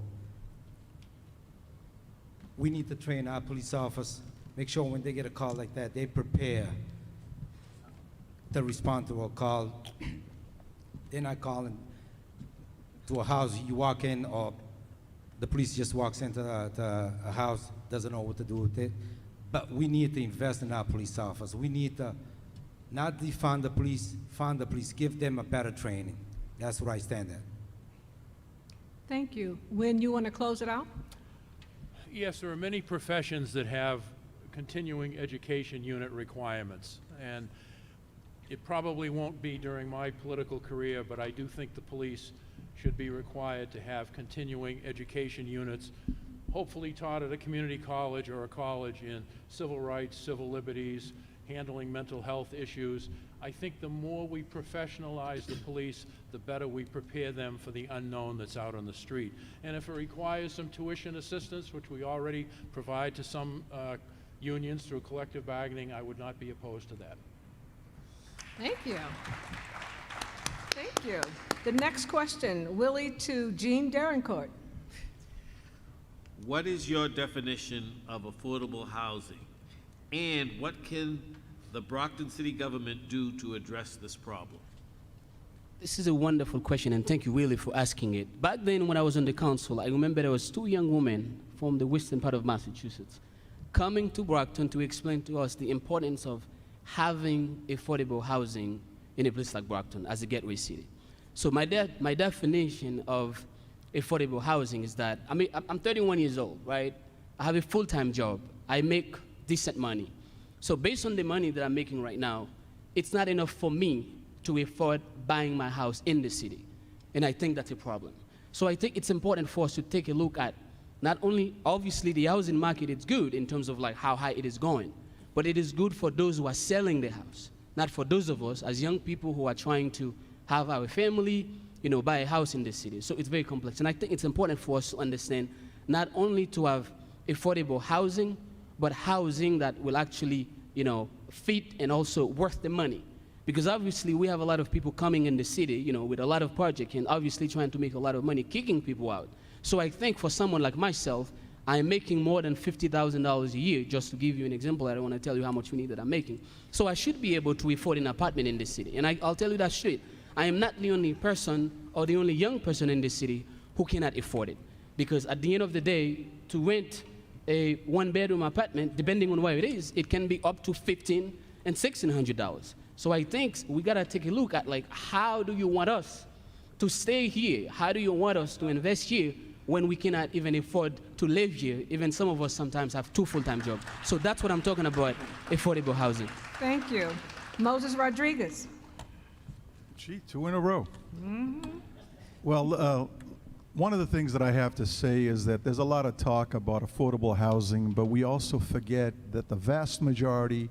We need to train our police officers, make sure when they get a call like that, they prepare to respond to a call. They're not calling to a house, you walk in, or the police just walks into a house, doesn't know what to do with it. But we need to invest in our police officers. We need to not defund the police, fund the police, give them a better training. That's where I stand at. Thank you. Wynn, you want to close it out? Yes, there are many professions that have continuing education unit requirements, and it probably won't be during my political career, but I do think the police should be required to have continuing education units, hopefully taught at a community college or a college in civil rights, civil liberties, handling mental health issues. I think the more we professionalize the police, the better we prepare them for the unknown that's out on the street. And if it requires some tuition assistance, which we already provide to some unions through collective bargaining, I would not be opposed to that. Thank you. Thank you. The next question, Willie to Jean Derencourt. What is your definition of affordable housing? And what can the Brockton City government do to address this problem? This is a wonderful question, and thank you really for asking it. Back then when I was on the council, I remember there was 2 young women from the western part of Massachusetts coming to Brockton to explain to us the importance of having affordable housing in a place like Brockton as a gateway city. So my definition of affordable housing is that, I'm 31 years old, right? I have a full-time job. I make decent money. So based on the money that I'm making right now, it's not enough for me to afford buying my house in the city. And I think that's a problem. So I think it's important for us to take a look at not only, obviously the housing market is good in terms of like how high it is going, but it is good for those who are selling the house, not for those of us as young people who are trying to have our family, buy a house in the city. So it's very complex. And I think it's important for us to understand not only to have affordable housing, but housing that will actually, fit and also worth the money. Because obviously we have a lot of people coming in the city, with a lot of projects and obviously trying to make a lot of money, kicking people out. So I think for someone like myself, I'm making more than $50,000 a year, just to give you an example. I don't want to tell you how much money that I'm making. So I should be able to afford an apartment in the city. And I'll tell you that straight. I am not the only person or the only young person in the city who cannot afford it. Because at the end of the day, to rent a one-bedroom apartment, depending on where it is, it can be up to $1,500 and $1,600. So I think we gotta take a look at, like, how do you want us to stay here? How do you want us to invest here when we cannot even afford to live here? Even some of us sometimes have 2 full-time jobs. So that's what I'm talking about, affordable housing. Thank you. Moses Rodriguez. Gee, 2 in a row. Well, one of the things that I have to say is that there's a lot of talk about affordable housing, but we also forget that the vast majority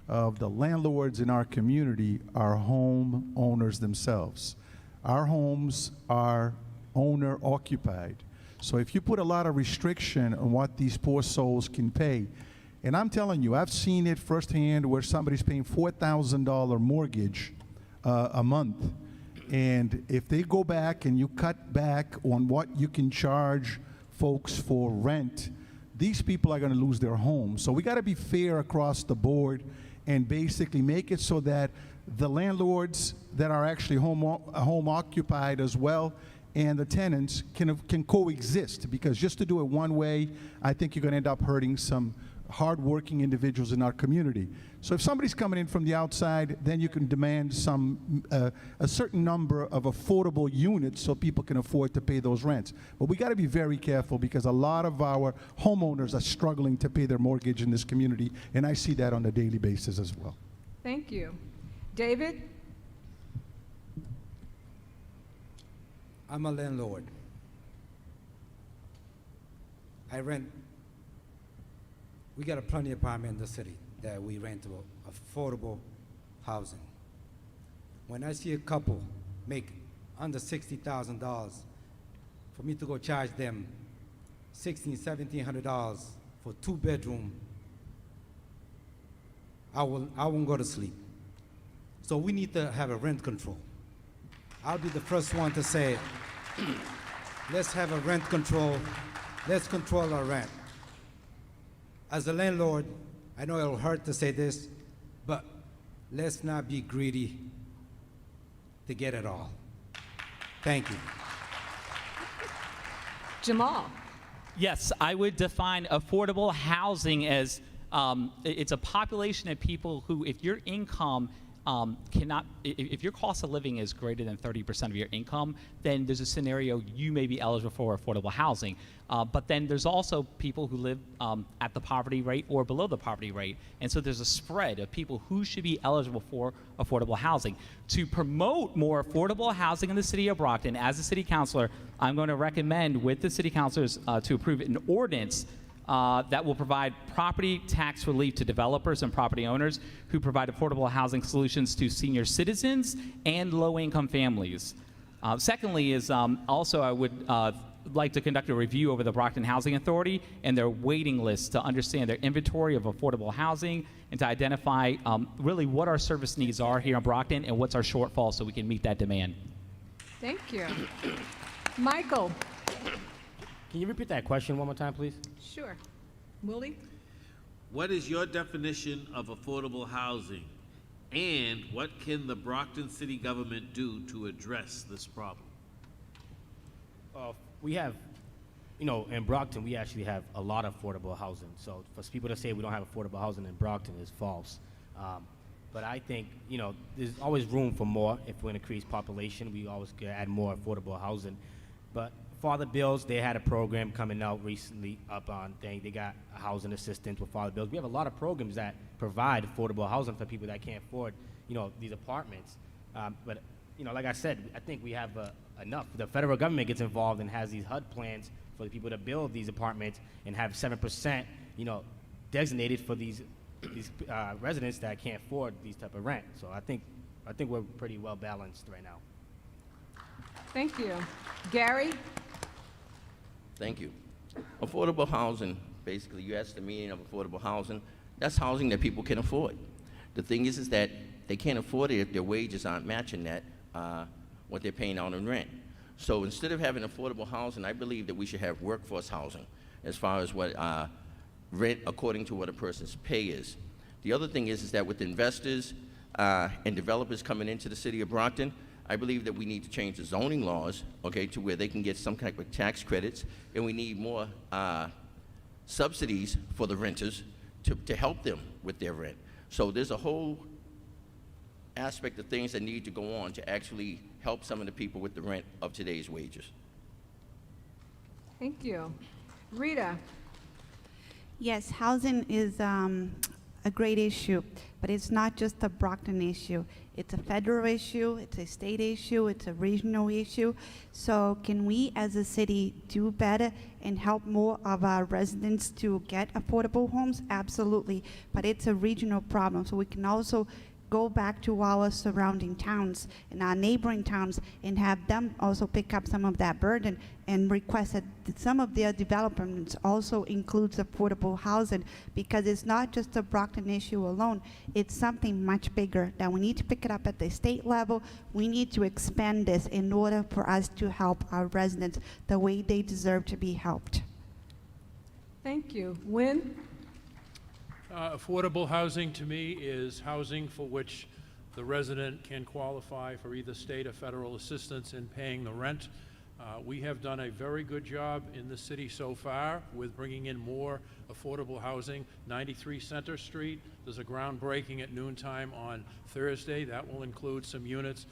of the landlords in our community are home owners themselves. Our homes are owner occupied. So if you put a lot of restriction on what these poor souls can pay, and I'm telling you, I've seen it firsthand where somebody's paying $4,000 mortgage a month. And if they go back and you cut back on what you can charge folks for rent, these people are going to lose their homes. So we got to be fair across the board and basically make it so that the landlords that are actually home occupied as well and the tenants can coexist. Because just to do it one way, I think you're going to end up hurting some hardworking individuals in our community. So if somebody's coming in from the outside, then you can demand a certain number of affordable units so people can afford to pay those rents. But we got to be very careful because a lot of our homeowners are struggling to pay their mortgage in this community, and I see that on a daily basis as well. Thank you. David? I'm a landlord. I rent. We got a plenty of apartment in the city that we rent to affordable housing. When I see a couple make under $60,000, for me to go charge them $1,600, $1,700 for 2-bedroom, I won't go to sleep. So we need to have a rent control. I'll be the first one to say, let's have a rent control. Let's control our rent. As a landlord, I know it'll hurt to say this, but let's not be greedy to get it all. Thank you. Jamal? Yes, I would define affordable housing as it's a population of people who, if your income if your cost of living is greater than 30% of your income, then there's a scenario you may be eligible for affordable housing. But then there's also people who live at the poverty rate or below the poverty rate. And so there's a spread of people who should be eligible for affordable housing. To promote more affordable housing in the city of Brockton, as a city councilor, I'm going to recommend with the city councilors to approve an ordinance that will provide property tax relief to developers and property owners who provide affordable housing solutions to senior citizens and low-income families. Secondly is also I would like to conduct a review over the Brockton Housing Authority and their waiting list to understand their inventory of affordable housing and to identify really what our service needs are here in Brockton and what's our shortfall so we can meet that demand. Thank you. Michael? Can you repeat that question one more time, please? Sure. Willie? What is your definition of affordable housing? And what can the Brockton city government do to address this problem? We have, in Brockton, we actually have a lot of affordable housing. So for people to say we don't have affordable housing in Brockton is false. But I think, there's always room for more. If we're going to increase population, we always can add more affordable housing. But Father Bills, they had a program coming out recently up on thing. They got a housing assistance with Father Bills. We have a lot of programs that provide affordable housing for people that can't afford, these apartments. But, like I said, I think we have enough. The federal government gets involved and has these HUD plans for the people to build these apartments and have 7%, designated for these residents that can't afford these type of rent. So I think we're pretty well balanced right now. Thank you. Gary? Thank you. Affordable housing basically you ask the meaning of affordable housing. That's housing that people can afford. The thing is that they can't afford it if their wages aren't matching that, what they're paying out in rent. So instead of having affordable housing, I believe that we should have workforce housing as far as what rent according to what a person's pay is. The other thing is that with investors and developers coming into the city of Brockton, I believe that we need to change the zoning laws, okay, to where they can get some type of tax credits, and we need more subsidies for the renters to help them with their rent. So there's a whole aspect of things that need to go on to actually help some of the people with the rent of today's wages. Thank you. Rita? Yes, housing is a great issue, but it's not just a Brockton issue. It's a federal issue, it's a state issue, it's a regional issue. So can we as a city do better and help more of our residents to get affordable homes? Absolutely, but it's a regional problem. So we can also go back to our surrounding towns and our neighboring towns and have them also pick up some of that burden and request that some of their developments also includes affordable housing, because it's not just a Brockton issue alone. It's something much bigger that we need to pick it up at the state level. We need to expand this in order for us to help our residents the way they deserve to be helped. Thank you. Wynn? Affordable housing to me is housing for which the resident can qualify for either state or federal assistance in paying the rent. We have done a very good job in the city so far with bringing in more affordable housing. 93 Center Street, there's a groundbreaking at noontime on Thursday. That will include some units.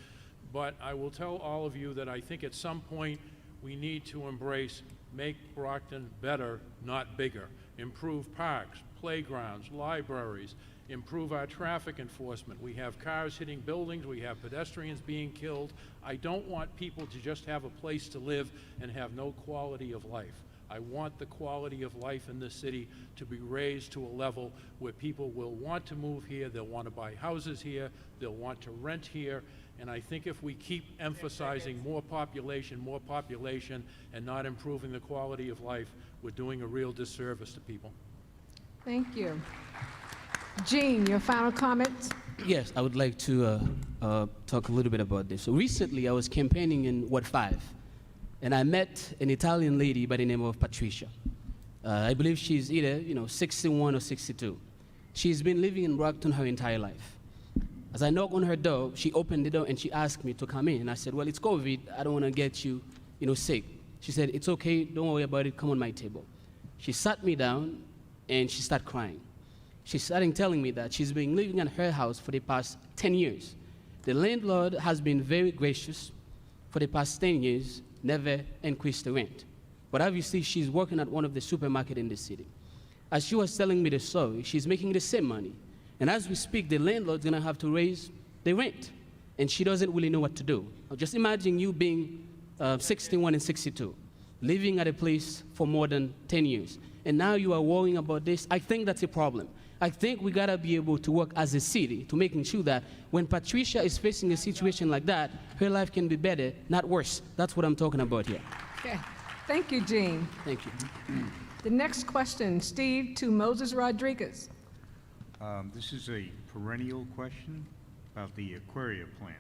But I will tell all of you that I think at some point we need to embrace make Brockton better, not bigger. Improve parks, playgrounds, libraries, improve our traffic enforcement. We have cars hitting buildings, we have pedestrians being killed. I don't want people to just have a place to live and have no quality of life. I want the quality of life in this city to be raised to a level where people will want to move here, they'll want to buy houses here, they'll want to rent here. And I think if we keep emphasizing more population, and not improving the quality of life, we're doing a real disservice to people. Thank you. Jean, your final comments? Yes, I would like to talk a little bit about this. So recently, I was campaigning in Ward 5, and I met an Italian lady by the name of Patricia. I believe she's either 61 or 62. She's been living in Brockton her entire life. As I knocked on her door, she opened the door and she asked me to come in. And I said, well, it's COVID. I don't want to get you, sick. She said, it's okay. Don't worry about it. Come on my table. She sat me down and she started crying. She started telling me that she's been living in her house for the past 10 years. The landlord has been very gracious for the past 10 years, never increased the rent. But obviously, she's working at one of the supermarkets in the city. As she was telling me the story, she's making the same money. And as we speak, the landlord's gonna have to raise the rent. And she doesn't really know what to do. Just imagine you being 61 and 62, living at a place for more than 10 years. And now you are worrying about this. I think that's a problem. I think we gotta be able to work as a city to making sure that when Patricia is facing a situation like that, her life can be better, not worse. That's what I'm talking about here. Okay. Thank you, Jean. Thank you. The next question, Steve, to Moses Rodriguez. This is a perennial question about the Aquaria plant.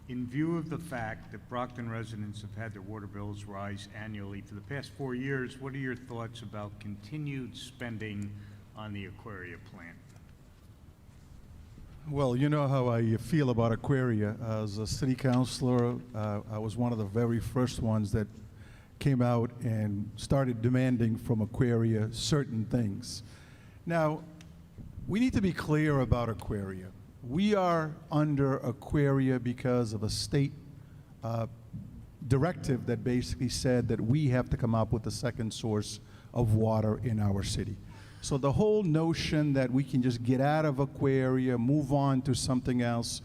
In view of the fact that Brockton residents have had their water bills rise annually for the past 4 years, what are your thoughts about continued spending on the Aquaria plant? Well, you know how I feel about Aquaria. As a city councilor, I was one of the very first ones that came out and started demanding from Aquaria certain things. Now, we need to be clear about Aquaria. We are under Aquaria because of a state directive that basically said that we have to come up with a second source of water in our city. So the whole notion that we can just get out of Aquaria, move on to something else,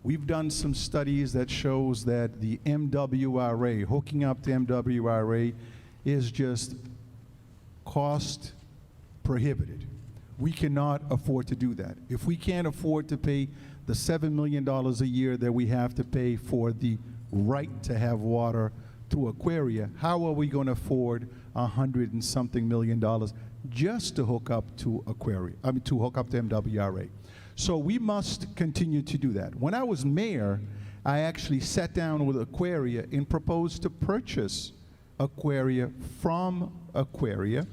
we've done some studies that shows that the MWRA, hooking up to MWRA, is just cost prohibited. We cannot afford to do that. If we can't afford to pay the $7 million a year that we have to pay for the right to have water through Aquaria, how are we going to afford $100 and something million just to hook up to to hook up to MWRA. So we must continue to do that. When I was mayor, I actually sat down with Aquaria and proposed to purchase Aquaria from Aquaria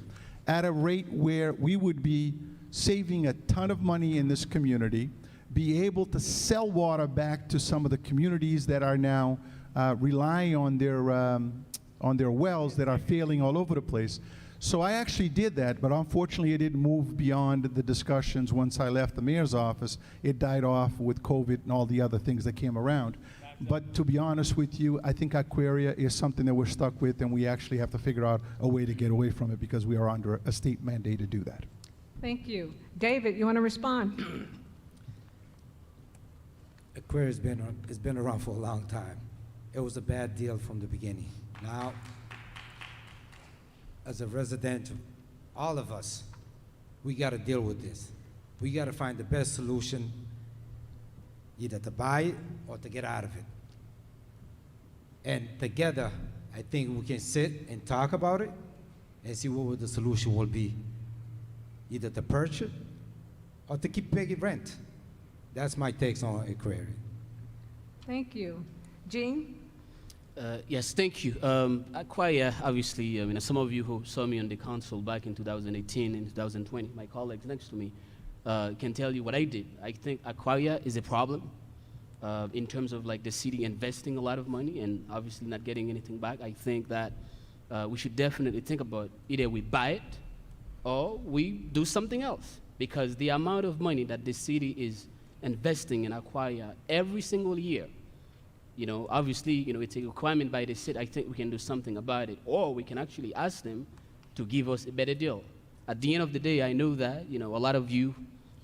at a rate where we would be saving a ton of money in this community, be able to sell water back to some of the communities that are now relying on their wells that are failing all over the place. So I actually did that, but unfortunately it didn't move beyond the discussions once I left the mayor's office. It died off with COVID and all the other things that came around. But to be honest with you, I think Aquaria is something that we're stuck with, and we actually have to figure out a way to get away from it because we are under a state mandate to do that. Thank you. David, you want to respond? Aquaria's been around for a long time. It was a bad deal from the beginning. Now, as a resident, all of us, we got to deal with this. We got to find the best solution, either to buy it or to get out of it. And together, I think we can sit and talk about it and see what the solution will be, either to purchase or to keep paying rent. That's my takes on Aquaria. Thank you. Jean? Yes, thank you. Aquaria, obviously, some of you who saw me on the council back in 2018 and 2020, my colleagues next to me, can tell you what I did. I think Aquaria is a problem in terms of like the city investing a lot of money and obviously not getting anything back. I think that we should definitely think about either we buy it or we do something else, because the amount of money that the city is investing in Aquaria every single year, obviously, it's a requirement by the city. I think we can do something about it, or we can actually ask them to give us a better deal. At the end of the day, I know that, a lot of you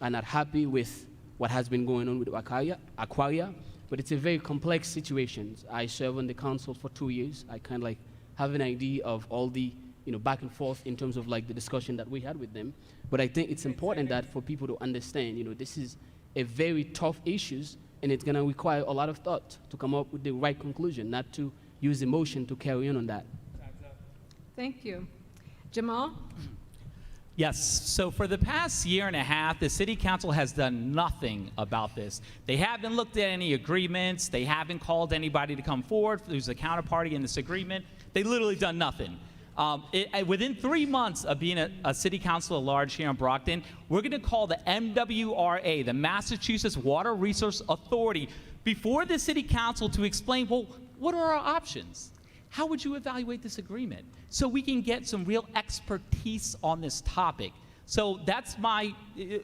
are not happy with what has been going on with Aquaria, but it's a very complex situation. I served on the council for 2 years. I kind of like have an idea of all the, back and forth in terms of like the discussion that we had with them. But I think it's important that for people to understand, this is a very tough issues, and it's going to require a lot of thought to come up with the right conclusion, not to use emotion to carry on that. Thank you. Jamal? Yes, so for the past year and a half, the City Council has done nothing about this. They haven't looked at any agreements. They haven't called anybody to come forward who's a counterparty in this agreement. They literally done nothing. Within 3 months of being a City Council-at-Large here in Brockton, we're going to call the MWRA, the Massachusetts Water Resource Authority, before the City Council to explain, well, what are our options? How would you evaluate this agreement? So we can get some real expertise on this topic. So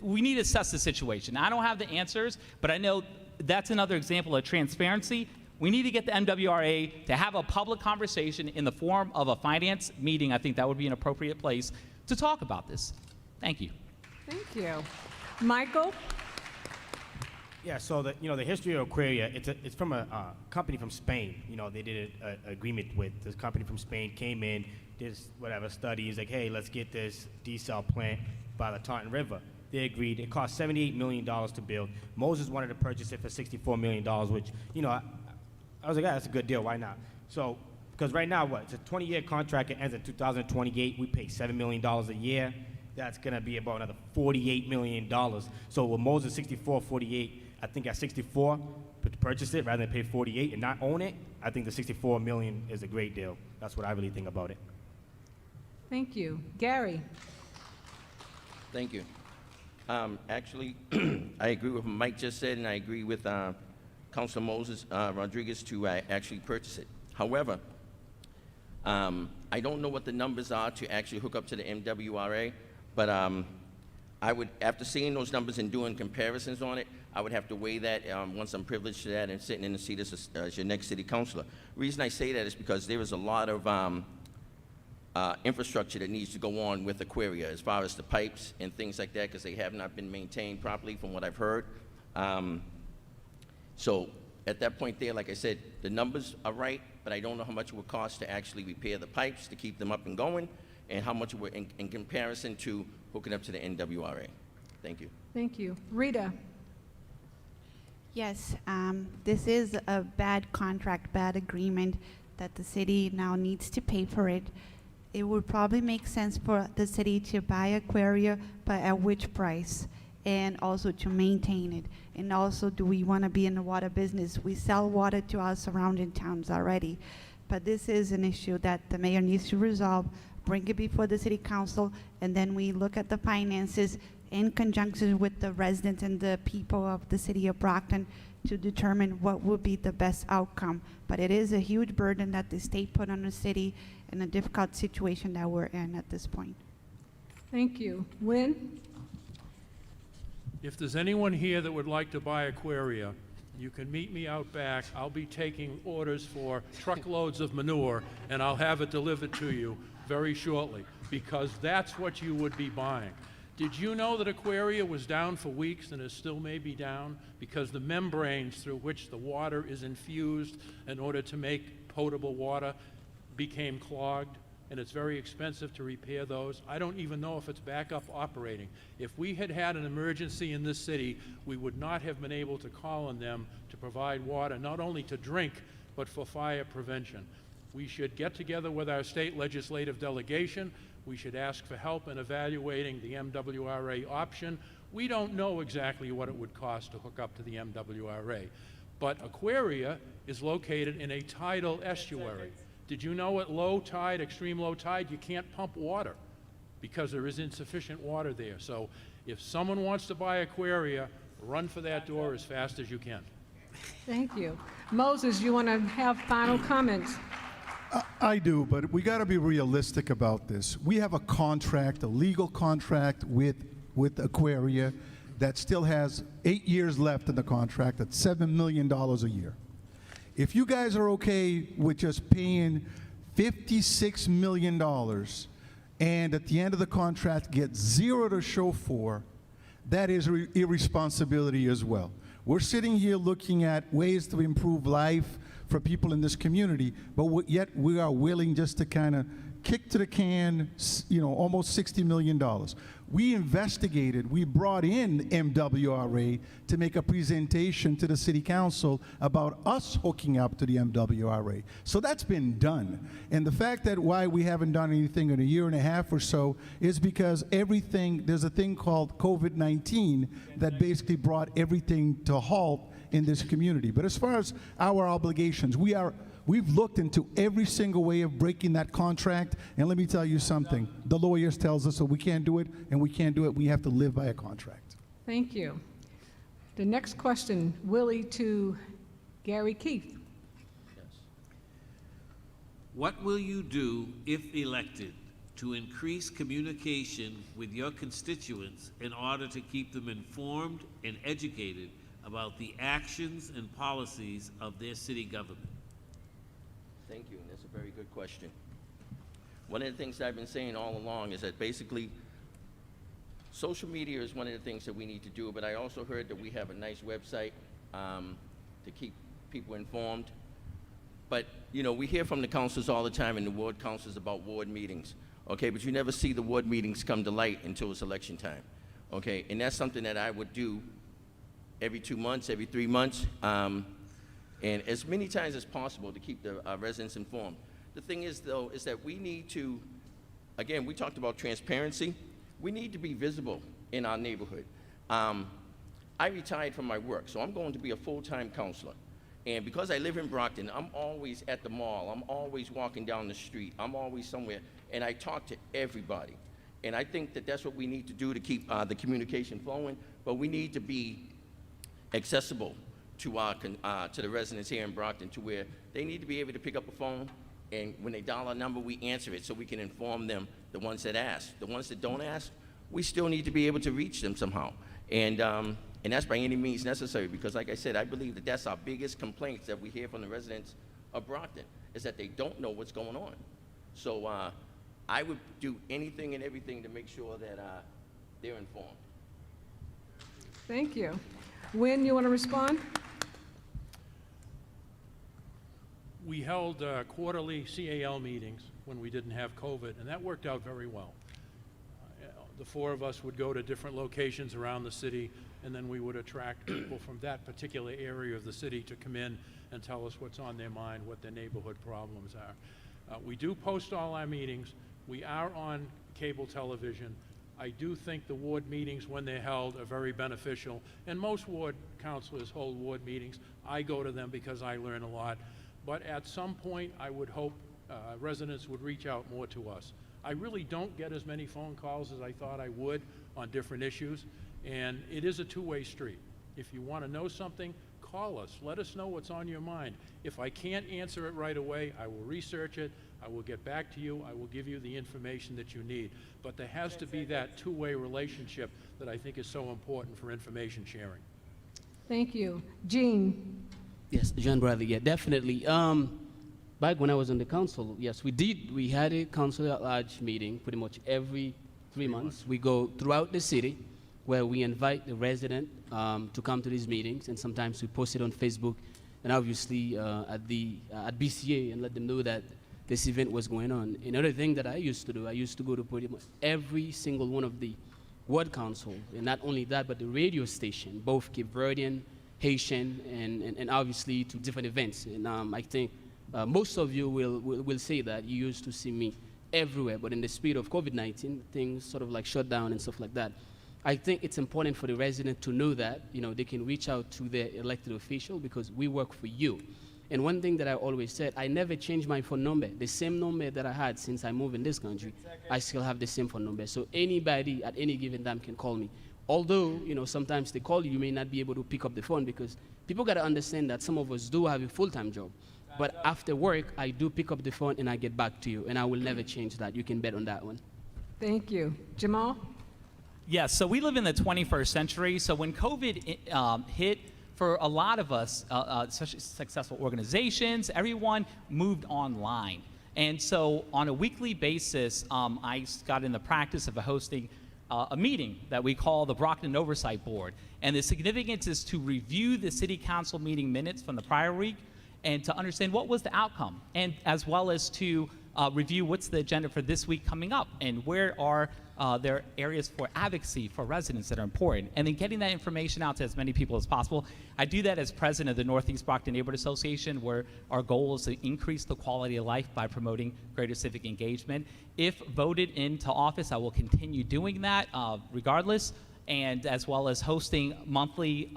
we need to assess the situation. I don't have the answers, but I know that's another example of transparency. We need to get the MWRA to have a public conversation in the form of a finance meeting. I think that would be an appropriate place to talk about this. Thank you. Thank you. Michael? Yeah, so the history of Aquaria, it's from a company from Spain. They did an agreement with this company from Spain, came in, did whatever studies, like, hey, let's get this desal plant by the Taunton River. They agreed. It cost $78 million to build. Moses wanted to purchase it for $64 million, which, I was like, yeah, that's a good deal. Why not? So, because right now, it's a 20-year contract. It ends in 2028. We pay $7 million a year. That's going to be about another $48 million. So with Moses 64, 48, I think at 64, to purchase it rather than pay 48 and not own it, I think the 64 million is a great deal. That's what I really think about it. Thank you. Gary? Thank you. Actually, I agree with what Mike just said, and I agree with Councilor Moses Rodriguez to actually purchase it. However, I don't know what the numbers are to actually hook up to the MWRA, but I would, after seeing those numbers and doing comparisons on it, I would have to weigh that once I'm privileged to that and sitting in the seat as your next city councilor. The reason I say that is because there is a lot of infrastructure that needs to go on with Aquaria as far as the pipes and things like that, because they have not been maintained properly from what I've heard. So at that point there, like I said, the numbers are right, but I don't know how much it would cost to actually repair the pipes to keep them up and going, and how much it would in comparison to hooking up to the NWRA. Thank you. Thank you. Rita? Yes, this is a bad contract, bad agreement that the city now needs to pay for it. it would probably make sense for the city to buy Aquaria, but at which price? And also to maintain it. And also, do we want to be in the water business? We sell water to our surrounding towns already. But this is an issue that the mayor needs to resolve, bring it before the city council, and then we look at the finances in conjunction with the residents and the people of the city of Brockton to determine what would be the best outcome. But it is a huge burden that the state put on the city in a difficult situation that we're in at this point. Thank you. Wynn? If there's anyone here that would like to buy Aquaria, you can meet me out back. I'll be taking orders for truckloads of manure, and I'll have it delivered to you very shortly, because that's what you would be buying. Did you know that Aquaria was down for weeks and is still maybe down because the membranes through which the water is infused in order to make potable water became clogged, and it's very expensive to repair those? I don't even know if it's back up operating. If we had had an emergency in this city, we would not have been able to call on them to provide water, not only to drink, but for fire prevention. We should get together with our state legislative delegation. We should ask for help in evaluating the MWRA option. We don't know exactly what it would cost to hook up to the MWRA, but Aquaria is located in a tidal estuary. Did you know at low tide, extreme low tide, you can't pump water because there is insufficient water there? So if someone wants to buy Aquaria, run for that door as fast as you can. Thank you. Moses, you want to have final comments? I do, but we got to be realistic about this. We have a contract, a legal contract with Aquaria that still has 8 years left in the contract at $7 million a year. If you guys are okay with just paying $56 million and at the end of the contract get zero to show for, that is irresponsibility as well. We're sitting here looking at ways to improve life for people in this community, but yet we are willing just to kind of kick to the can, almost $60 million. We investigated, we brought in MWRA to make a presentation to the city council about us hooking up to the MWRA. So that's been done. And the fact that why we haven't done anything in a year and a half or so is because there's a thing called COVID-19 that basically brought everything to a halt in this community. But as far as our obligations, we've looked into every single way of breaking that contract, and let me tell you something. The lawyers tells us that we can't do it, and we can't do it. We have to live by a contract. Thank you. The next question, Willie to Gary Keith. Yes. What will you do, if elected, to increase communication with your constituents in order to keep them informed and educated about the actions and policies of their city government? Thank you, and that's a very good question. One of the things that I've been saying all along is that basically social media is one of the things that we need to do, but I also heard that we have a nice website to keep people informed. But, we hear from the councilors all the time and the ward councilors about ward meetings, okay? But you never see the ward meetings come to light until it's election time, okay? And that's something that I would do every 2 months, every 3 months, and as many times as possible to keep the residents informed. The thing is, though, is that we need to, again, we talked about transparency. We need to be visible in our neighborhood. I retired from my work, so I'm going to be a full-time counselor. And because I live in Brockton, I'm always at the mall. I'm always walking down the street. I'm always somewhere, and I talk to everybody. And I think that that's what we need to do to keep the communication flowing, but we need to be accessible to the residents here in Brockton, to where they need to be able to pick up a phone, and when they dial our number, we answer it so we can inform them, the ones that ask. The ones that don't ask, we still need to be able to reach them somehow. And that's by any means necessary, because like I said, I believe that that's our biggest complaints that we hear from the residents of Brockton, is that they don't know what's going on. So I would do anything and everything to make sure that they're informed. Thank you. Wynn, you want to respond? We held quarterly CAL meetings when we didn't have COVID, and that worked out very well. The four of us would go to different locations around the city, and then we would attract people from that particular area of the city to come in and tell us what's on their mind, what their neighborhood problems are. We do post all our meetings. We are on cable television. I do think the ward meetings, when they're held, are very beneficial. And most ward councilors hold ward meetings. I go to them because I learn a lot. But at some point, I would hope residents would reach out more to us. I really don't get as many phone calls as I thought I would on different issues. And it is a two-way street. If you want to know something, call us. Let us know what's on your mind. If I can't answer it right away, I will research it. I will get back to you. I will give you the information that you need. But there has to be that two-way relationship that I think is so important for information sharing. Thank you. Jean? Yes, John Bradley, yeah, definitely. Back when I was on the council, yes, we had a Councilor-At-Large meeting pretty much every 3 months. We go throughout the city where we invite the resident to come to these meetings, and sometimes we post it on Facebook and obviously at BCA and let them know that this event was going on. Another thing that I used to do, I used to go to pretty much every single one of the ward council, and not only that, but the radio station, both Cape Verdean, Haitian, and obviously to different events. And I think most of you will say that you used to see me everywhere, but in the spirit of COVID-19, things sort of like shut down and stuff like that. I think it's important for the resident to know that, they can reach out to their elected official because we work for you. And one thing that I always said, I never changed my phone number. The same number that I had since I moved in this country, I still have the same phone number. So anybody at any given time can call me. Although, sometimes they call you, you may not be able to pick up the phone because people got to understand that some of us do have a full-time job. But after work, I do pick up the phone and I get back to you, and I will never change that. You can bet on that one. Thank you. Jamal? Yes, so we live in the 21st century. So when COVID hit, for a lot of us, especially successful organizations, everyone moved online. And so on a weekly basis, I got in the practice of hosting a meeting that we call the Brockton Oversight Board. And the significance is to review the city council meeting minutes from the prior week and to understand what was the outcome, and as well as to review what's the agenda for this week coming up and where are there areas for advocacy for residents that are important, and then getting that information out to as many people as possible. I do that as president of the Northeast Brockton Neighborhood Association, where our goal is to increase the quality of life by promoting greater civic engagement. If voted into office, I will continue doing that regardless, and as well as hosting monthly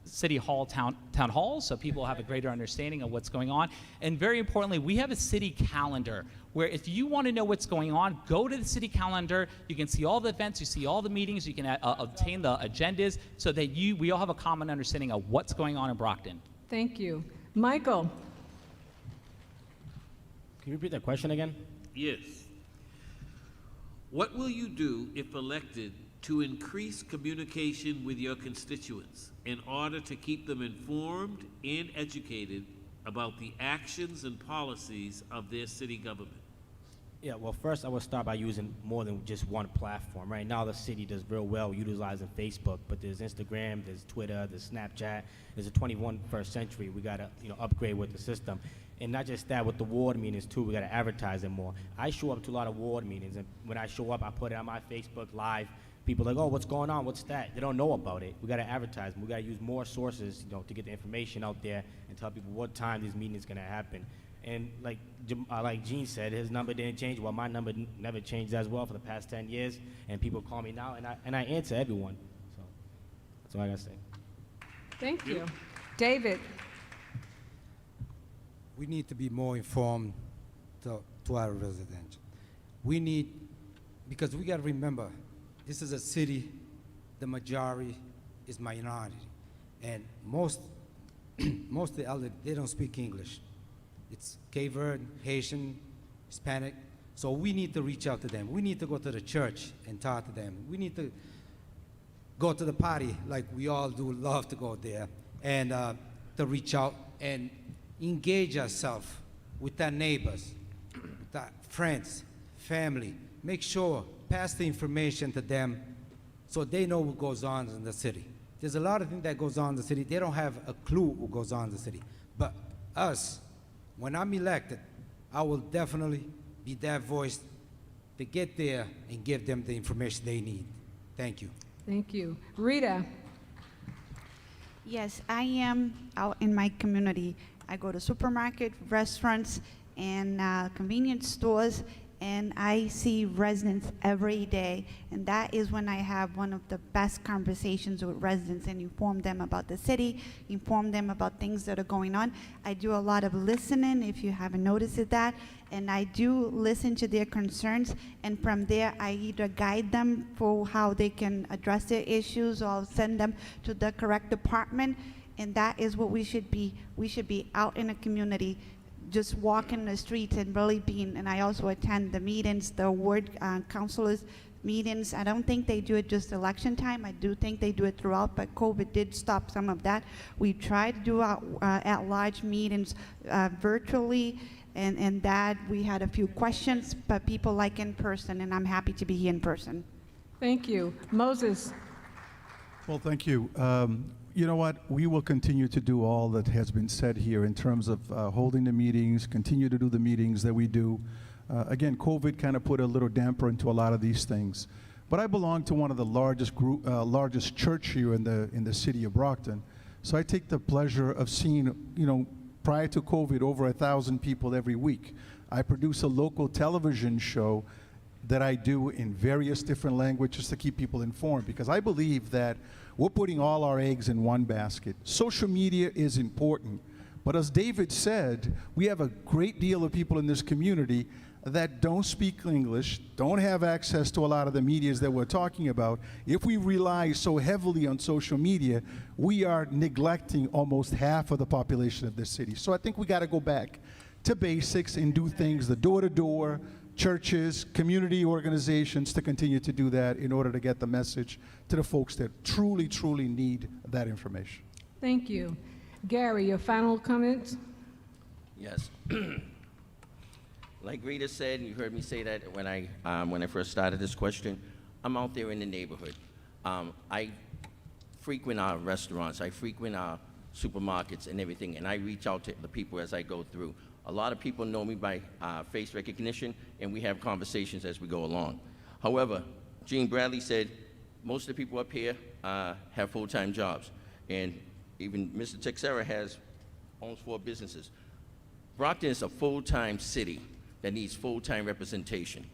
City Hall town halls, so people have a greater understanding of what's going on. And very importantly, we have a city calendar where if you want to know what's going on, go to the city calendar. You can see all the events, you see all the meetings, you can obtain the agendas so that we all have a common understanding of what's going on in Brockton. Thank you. Michael? Can you repeat that question again? Yes. What will you do if elected to increase communication with your constituents in order to keep them informed and educated about the actions and policies of their city government? Yeah, well, first I would start by using more than just one platform. Right now, the city does real well utilizing Facebook, but there's Instagram, there's Twitter, there's Snapchat. There's a 21st century. We gotta, upgrade with the system, and not just that. With the ward meetings too, we gotta advertise it more. I show up to a lot of ward meetings, and when I show up, I put it on my Facebook Live. People are like, oh, what's going on? What's that? They don't know about it. We got to advertise. We got to use more sources, to get the information out there and tell people what time this meeting is going to happen. And like Gene said, his number didn't change. Well, my number never changed as well for the past 10 years. And people call me now, and I answer everyone. So that's all I got to say. Thank you. David? We need to be more informed to our residents. Because we got to remember, this is a city, the majority is minority. And most of the elderly, they don't speak English. It's Cape Verde, Haitian, Hispanic. So we need to reach out to them. We need to go to the church and talk to them. We need to go to the party like we all do, love to go there, and to reach out and engage ourselves with our neighbors, with our friends, family. Make sure, pass the information to them so they know what goes on in the city. There's a lot of things that goes on in the city. They don't have a clue what goes on in the city. But us, when I'm elected, I will definitely be that voice to get there and give them the information they need. Thank you. Thank you. Rita? Yes, I am out in my community. I go to supermarket, restaurants, and convenience stores, and I see residents every day, and that is when I have one of the best conversations with residents and inform them about the city, inform them about things that are going on. I do a lot of listening, if you haven't noticed that, and I do listen to their concerns, and from there I either guide them for how they can address their issues, or I'll send them to the correct department, and that is what we should be. We should be out in the community, just walking the streets and really being, and I also attend the meetings, the ward councilors meetings. I don't think they do it just election time. I do think they do it throughout, but COVID did stop some of that. We tried to do our at-large meetings virtually, and that we had a few questions, but people like in person, and I'm happy to be here in person. Thank you. Moses. Well, thank you. You know what? We will continue to do all that has been said here in terms of holding the meetings, continue to do the meetings that we do. Again, COVID kind of put a little damper into a lot of these things. But I belong to one of the largest church here in the city of Brockton. So I take the pleasure of seeing, prior to COVID, over 1,000 people every week. I produce a local television show that I do in various different languages to keep people informed, because I believe that we're putting all our eggs in one basket. Social media is important, but as David said, we have a great deal of people in this community that don't speak English, don't have access to a lot of the medias that we're talking about. If we rely so heavily on social media, we are neglecting almost half of the population of this city. So I think we got to go back to basics and do things the door-to-door, churches, community organizations, to continue to do that in order to get the message to the folks that truly, truly need that information. Thank you. Gary, your final comments? Yes. Like Rita said, and you heard me say that when I first started this question, I'm out there in the neighborhood. I frequent our restaurants, I frequent our supermarkets and everything, and I reach out to the people as I go through. A lot of people know me by face recognition, and we have conversations as we go along. However, Gene Bradley said most of the people up here have full-time jobs, and even Mr. Texera owns 4 businesses. Brockton is a full-time city that needs full-time representation.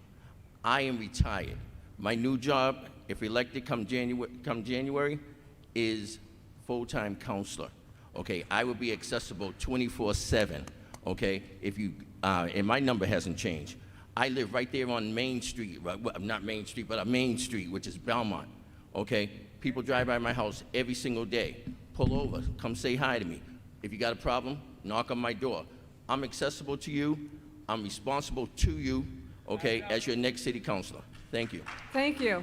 I am retired. My new job, if elected come January, is full-time counselor. Okay, I will be accessible 24/7. Okay, and my number hasn't changed. I live right there on Main Street, well, not Main Street, but a Main Street, which is Belmont. Okay, people drive by my house every single day. Pull over, come say hi to me. If you got a problem, knock on my door. I'm accessible to you. I'm responsible to you, okay, as your next city councilor. Thank you. Thank you.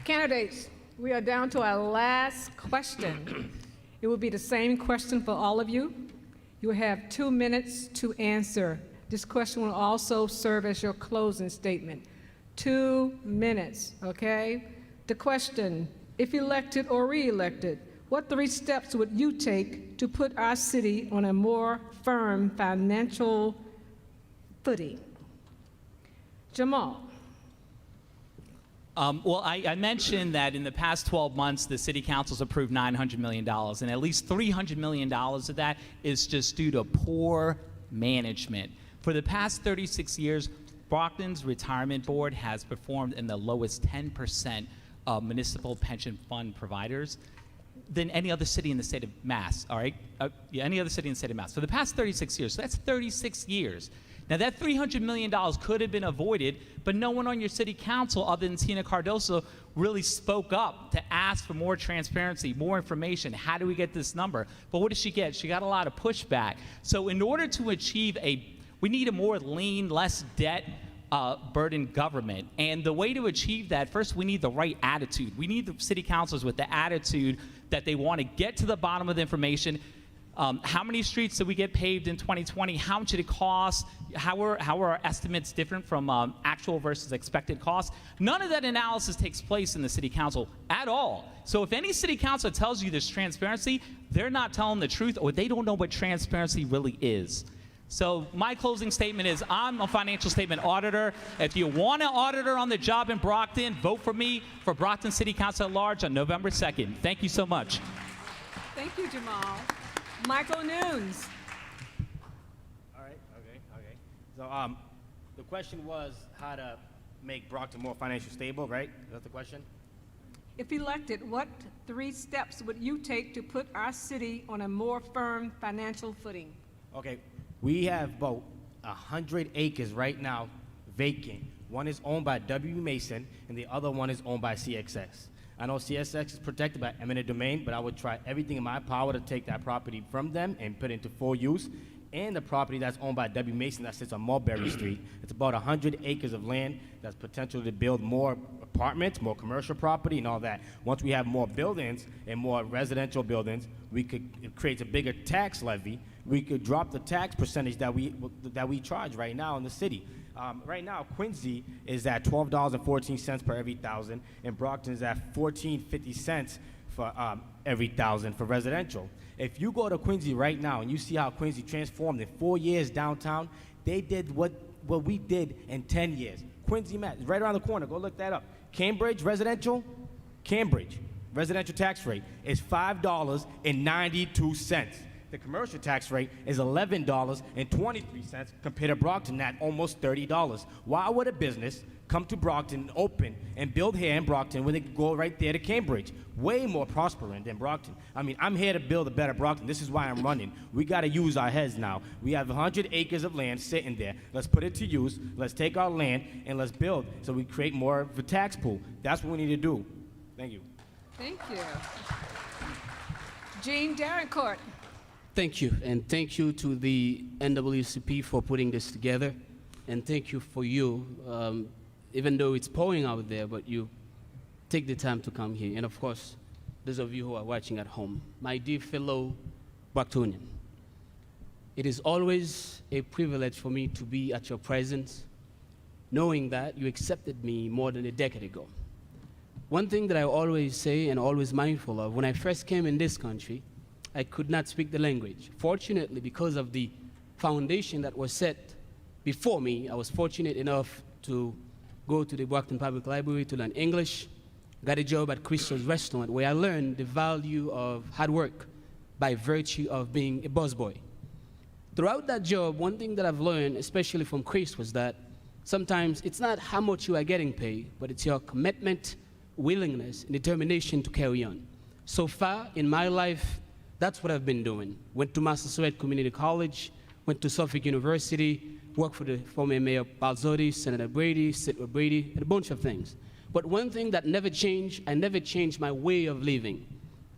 Candidates, we are down to our last question. It will be the same question for all of you. You will have 2 minutes to answer. This question will also serve as your closing statement. 2 minutes, okay? The question, if elected or re-elected, what 3 steps would you take to put our city on a more firm financial footing? Jamal. Well, I mentioned that in the past 12 months, the city council's approved $900 million, and at least $300 million of that is just due to poor management. For the past 36 years, Brockton's retirement board has performed in the lowest 10% of municipal pension fund providers than any other city in the state of Mass, all right? Any other city in the state of Mass. For the past 36 years, so that's 36 years. Now, that $300 million could have been avoided, but no one on your city council other than Tina Cardoso really spoke up to ask for more transparency, more information. How do we get this number? But what did she get? She got a lot of pushback. So in order to achieve we need a more lean, less debt burdened government. And the way to achieve that, first, we need the right attitude. We need the city councilors with the attitude that they want to get to the bottom of the information. How many streets did we get paved in 2020? How much did it cost? How are our estimates different from actual versus expected costs? None of that analysis takes place in the city council at all. So if any city council tells you there's transparency, they're not telling the truth, or they don't know what transparency really is. So my closing statement is I'm a financial statement auditor. If you want an auditor on the job in Brockton, vote for me for Brockton City Council at Large on November 2nd. Thank you so much. Thank you, Jamal. Michael Nunes. All right, okay. So The question was how to make Brockton more financially stable, right? Is that the question? If elected, what 3 steps would you take to put our city on a more firm financial footing? Okay, we have about 100 acres right now vacant. One is owned by W. Mason, and the other one is owned by CXX. I know CSX is protected by eminent domain, but I would try everything in my power to take that property from them and put it into full use. And the property that's owned by W. Mason that sits on Mulberry Street, it's about 100 acres of land that's potential to build more apartments, more commercial property and all that. Once we have more buildings and more residential buildings, it creates a bigger tax levy. We could drop the tax percentage that we charge right now in the city. Right now, Quincy is at $12.14 per every thousand, and Brockton is at $14.50 for every thousand for residential. If you go to Quincy right now and you see how Quincy transformed in 4 years downtown, they did what we did in 10 years. Quincy, Mass, right around the corner, go look that up. Cambridge residential tax rate is $5.92. The commercial tax rate is $11.23 compared to Brockton at almost $30. Why would a business come to Brockton and open and build here in Brockton when they could go right there to Cambridge? Way more prospering than Brockton. I mean, I'm here to build a better Brockton. This is why I'm running. We got to use our heads now. We have 100 acres of land sitting there. Let's put it to use. Let's take our land and let's build so we create more of a tax pool. That's what we need to do. Thank you. Thank you. Jean Darencourt. Thank you, and thank you to the NAACP for putting this together, and thank you for you, even though it's pouring out there, but you take the time to come here, and of course, those of you who are watching at home. My dear fellow Brocktonian, it is always a privilege for me to be at your presence, knowing that you accepted me more than a decade ago. One thing that I always say and always mindful of, when I first came in this country, I could not speak the language. Fortunately, because of the foundation that was set before me, I was fortunate enough to go to the Brockton Public Library to learn English, got a job at Crystal's Restaurant where I learned the value of hard work by virtue of being a busboy. Throughout that job, one thing that I've learned, especially from Chris, was that sometimes it's not how much you are getting paid, but it's your commitment, willingness, and determination to carry on. So far in my life, that's what I've been doing. Went to Massasoit Community College, went to Suffolk University, worked for the former Mayor Balzotti, Senator Brady, Sidney Brady, and a bunch of things. But one thing that never changed, I never changed my way of living.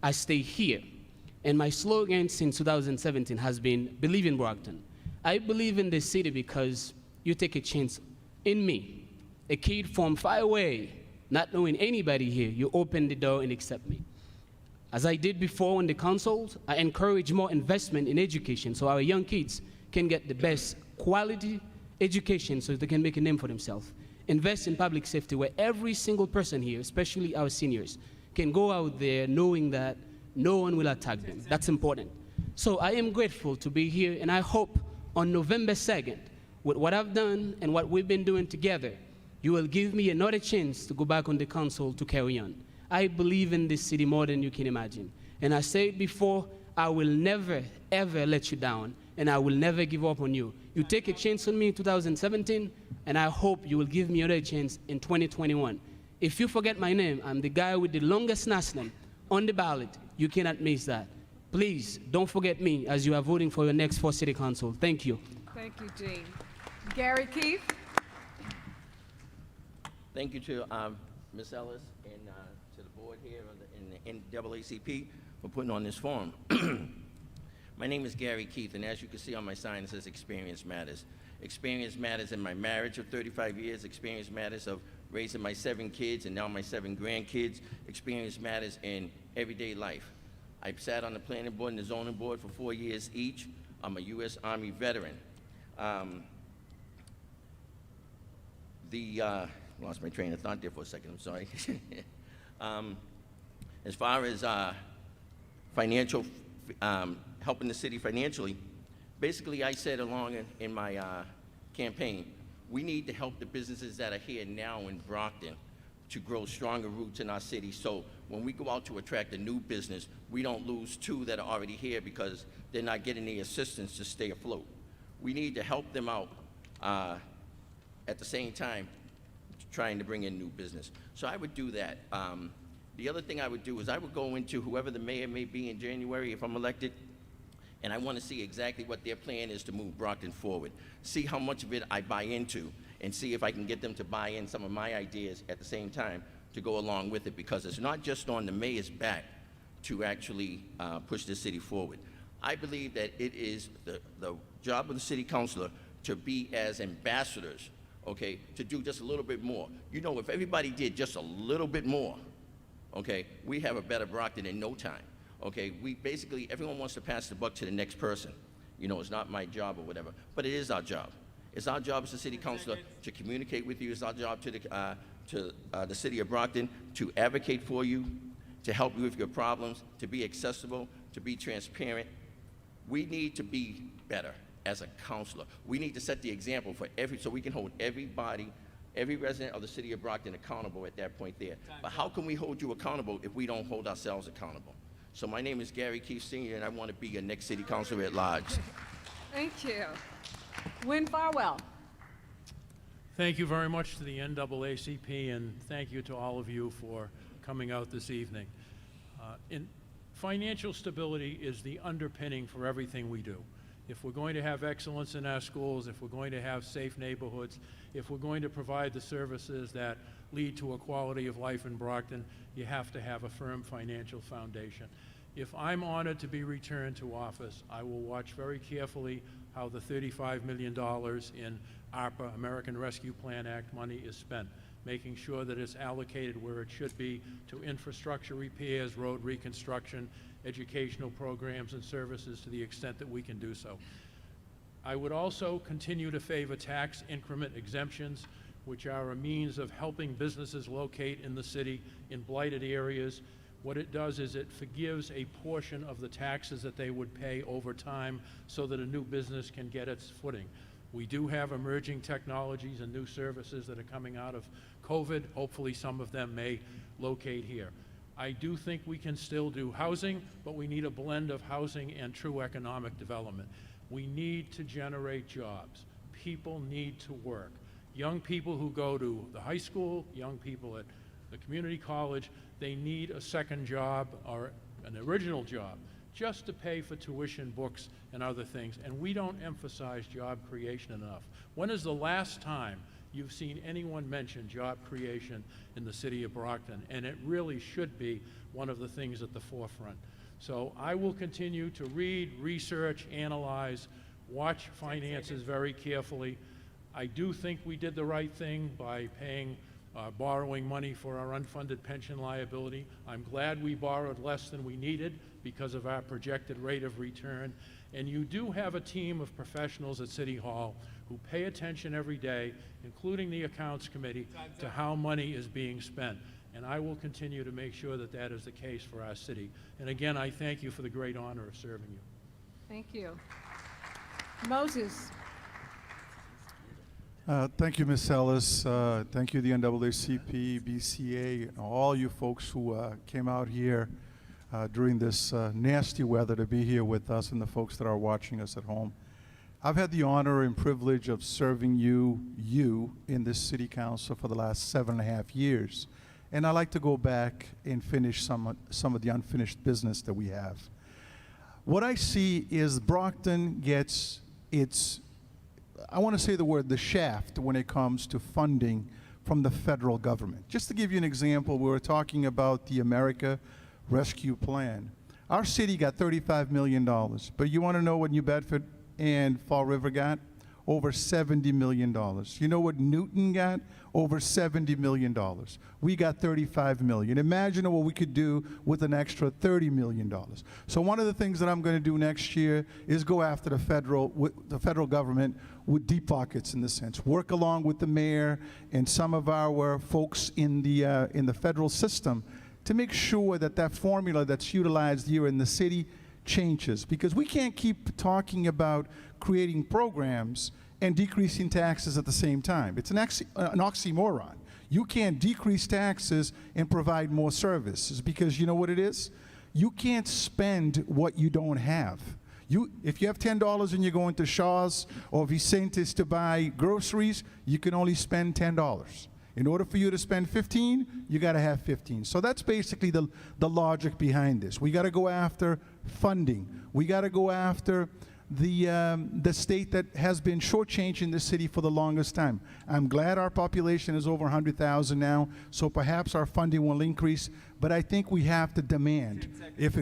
I stay here. And my slogan since 2017 has been, believe in Brockton. I believe in this city because you take a chance in me, a kid from far away, not knowing anybody here, you open the door and accept me. As I did before in the councils, I encourage more investment in education so our young kids can get the best quality education so they can make a name for themselves. Invest in public safety where every single person here, especially our seniors, can go out there knowing that no one will attack them. That's important. So I am grateful to be here, and I hope on November 2nd, with what I've done and what we've been doing together, you will give me another chance to go back on the council to carry on. I believe in this city more than you can imagine. And I said before, I will never, ever let you down, and I will never give up on you. You take a chance on me in 2017, and I hope you will give me another chance in 2021. If you forget my name, I'm the guy with the longest last name on the ballot. You cannot miss that. Please, don't forget me as you are voting for your next 4th City Council. Thank you. Thank you, Jean. Gary Keith. Thank you to Ms. Ellis and to the board here in the NAACP for putting on this forum. My name is Gary Keith, and as you can see on my sign, it says Experience Matters. Experience matters in my marriage of 35 years. Experience matters of raising my 7 kids and now my 7 grandkids. Experience matters in everyday life. I've sat on the planning board and the zoning board for 4 years each. I'm a U.S. Army veteran. Lost my train of thought there for a second, I'm sorry. As far as financial, helping the city financially, basically I said along in my campaign, we need to help the businesses that are here now in Brockton to grow stronger roots in our city, so when we go out to attract a new business, we don't lose 2 that are already here because they're not getting the assistance to stay afloat. We need to help them out at the same time trying to bring in new business. So I would do that. The other thing I would do is I would go into whoever the mayor may be in January if I'm elected, and I want to see exactly what their plan is to move Brockton forward. See how much of it I buy into, and see if I can get them to buy in some of my ideas at the same time to go along with it, because it's not just on the mayor's back to actually push this city forward. I believe that it is the job of the city councilor to be as ambassadors, okay, to do just a little bit more. You know, if everybody did just a little bit more, okay, we have a better Brockton in no time. Okay, we basically, everyone wants to pass the buck to the next person. You know, it's not my job or whatever, but it is our job. It's our job as a city councilor to communicate with you. It's our job to the city of Brockton to advocate for you, to help you with your problems, to be accessible, to be transparent. We need to be better as a councilor. We need to set the example for so we can hold everybody, every resident of the city of Brockton accountable at that point there. But how can we hold you accountable if we don't hold ourselves accountable? So my name is Gary Keefe Sr., and I want to be your next city councilor-at-large. Thank you. Win Farwell. Thank you very much to the NAACP, and thank you to all of you for coming out this evening. Financial stability is the underpinning for everything we do. If we're going to have excellence in our schools, if we're going to have safe neighborhoods, if we're going to provide the services that lead to a quality of life in Brockton, you have to have a firm financial foundation. If I'm honored to be returned to office, I will watch very carefully how the $35 million in ARPA, American Rescue Plan Act money, is spent, making sure that it's allocated where it should be to infrastructure repairs, road reconstruction, educational programs and services to the extent that we can do so. I would also continue to favor tax increment exemptions, which are a means of helping businesses locate in the city in blighted areas. What it does is it forgives a portion of the taxes that they would pay over time so that a new business can get its footing. We do have emerging technologies and new services that are coming out of COVID. Hopefully some of them may locate here. I do think we can still do housing, but we need a blend of housing and true economic development. We need to generate jobs. People need to work. Young people who go to the high school, young people at the community college, they need a second job or an original job just to pay for tuition, books, and other things. And we don't emphasize job creation enough. When is the last time you've seen anyone mention job creation in the city of Brockton? And it really should be one of the things at the forefront. So I will continue to read, research, analyze, watch finances very carefully. I do think we did the right thing by borrowing money for our unfunded pension liability. I'm glad we borrowed less than we needed because of our projected rate of return. And you do have a team of professionals at City Hall who pay attention every day, including the Accounts Committee, to how money is being spent. And I will continue to make sure that that is the case for our city. And again, I thank you for the great honor of serving you. Thank you. Moses. Thank you, Ms. Ellis. Thank you, the NAACP, BCA, all you folks who came out here during this nasty weather to be here with us, and the folks that are watching us at home. I've had the honor and privilege of serving you in this city council for the last 7.5 years. And I like to go back and finish some of the unfinished business that we have. What I see is Brockton gets its, I want to say the word, the shaft when it comes to funding from the federal government. Just to give you an example, we were talking about the America Rescue Plan. Our city got $35 million, but you want to know what New Bedford and Fall River got? Over $70 million. You know what Newton got? Over $70 million. We got $35 million. Imagine what we could do with an extra $30 million. So one of the things that I'm going to do next year is go after the federal government with deep pockets, in the sense. Work along with the mayor and some of our folks in the federal system to make sure that that formula that's utilized here in the city changes, because we can't keep talking about creating programs and decreasing taxes at the same time. It's an oxymoron. You can't decrease taxes and provide more services, because you know what it is? You can't spend what you don't have. If you have $10 and you're going to Shaw's, or if you sent us to buy groceries, you can only spend $10. In order for you to spend 15, you got to have 15. So that's basically the logic behind this. We got to go after funding. We got to go after the state that has been shortchanging the city for the longest time. I'm glad our population is over 100,000 now, so perhaps our funding will increase, but I think we have to demand, if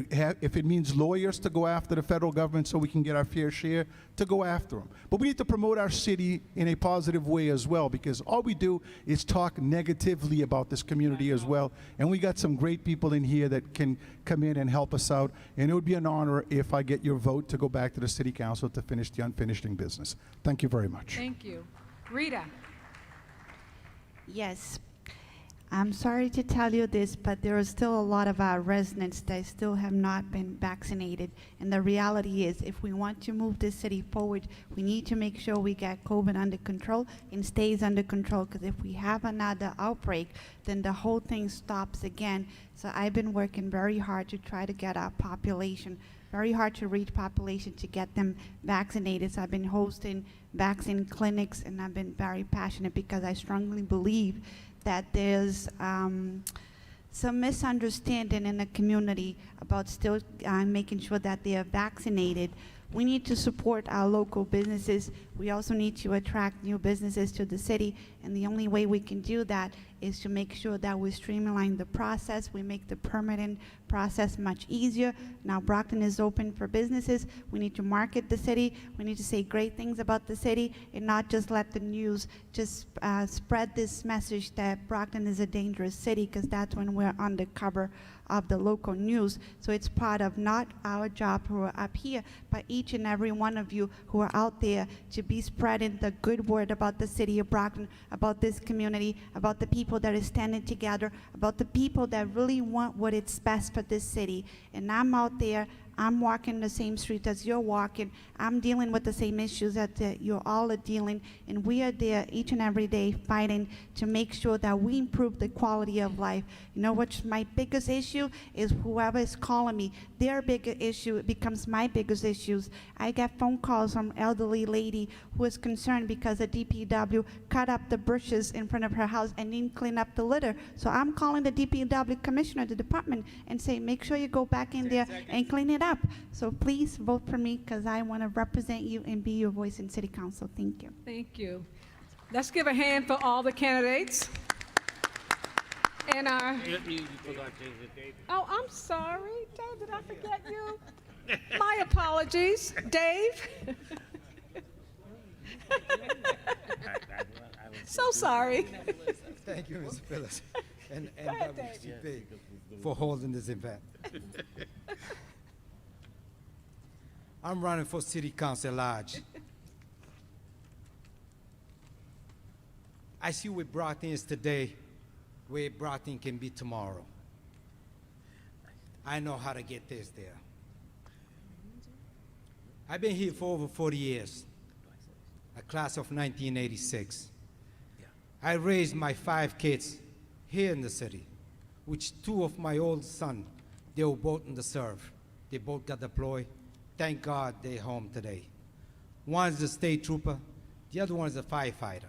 it means lawyers to go after the federal government so we can get our fair share, to go after them. But we need to promote our city in a positive way as well, because all we do is talk negatively about this community as well, and we got some great people in here that can come in and help us out, and it would be an honor if I get your vote to go back to the city council to finish the unfinished business. Thank you very much. Thank you. Rita. Yes. I'm sorry to tell you this, but there are still a lot of our residents that still have not been vaccinated. And the reality is, if we want to move this city forward, we need to make sure we get COVID under control and stays under control, because if we have another outbreak, then the whole thing stops again. So I've been working very hard to try to get our population, very hard to reach population to get them vaccinated. So I've been hosting vaccine clinics, and I've been very passionate because I strongly believe that there's some misunderstanding in the community about still making sure that they are vaccinated. We need to support our local businesses. We also need to attract new businesses to the city, and the only way we can do that is to make sure that we streamline the process, we make the permitting process much easier. Now Brockton is open for businesses. We need to market the city. We need to say great things about the city and not just let the news just spread this message that Brockton is a dangerous city, because that's when we're undercover of the local news. So it's part of not our job who are up here, but each and every one of you who are out there to be spreading the good word about the city of Brockton, about this community, about the people that are standing together, about the people that really want what is best for this city. And I'm out there, I'm walking the same street as you're walking. I'm dealing with the same issues that you all are dealing, and we are there each and every day fighting to make sure that we improve the quality of life. You know what's my biggest issue is whoever is calling me, their bigger issue becomes my biggest issues. I get phone calls from elderly lady who is concerned because the DPW cut up the bushes in front of her house and didn't clean up the litter. So I'm calling the DPW commissioner, the department, and say, make sure you go back in there and clean it up. So please vote for me, because I want to represent you and be your voice in City Council. Thank you. Thank you. Let's give a hand for all the candidates. And our... Oh, I'm sorry. Dave, did I forget you? My apologies. Dave? So sorry. Thank you, Mr. Phillips, and WCP for holding this event. I'm running for City Council-At-Large. I see where Brockton is today, where Brockton can be tomorrow. I know how to get this there. I've been here for over 40 years, a class of 1986. I raised my 5 kids here in the city, which 2 of my old sons, they were both in the service. They both got deployed. Thank God they're home today. One's a state trooper, the other one's a firefighter.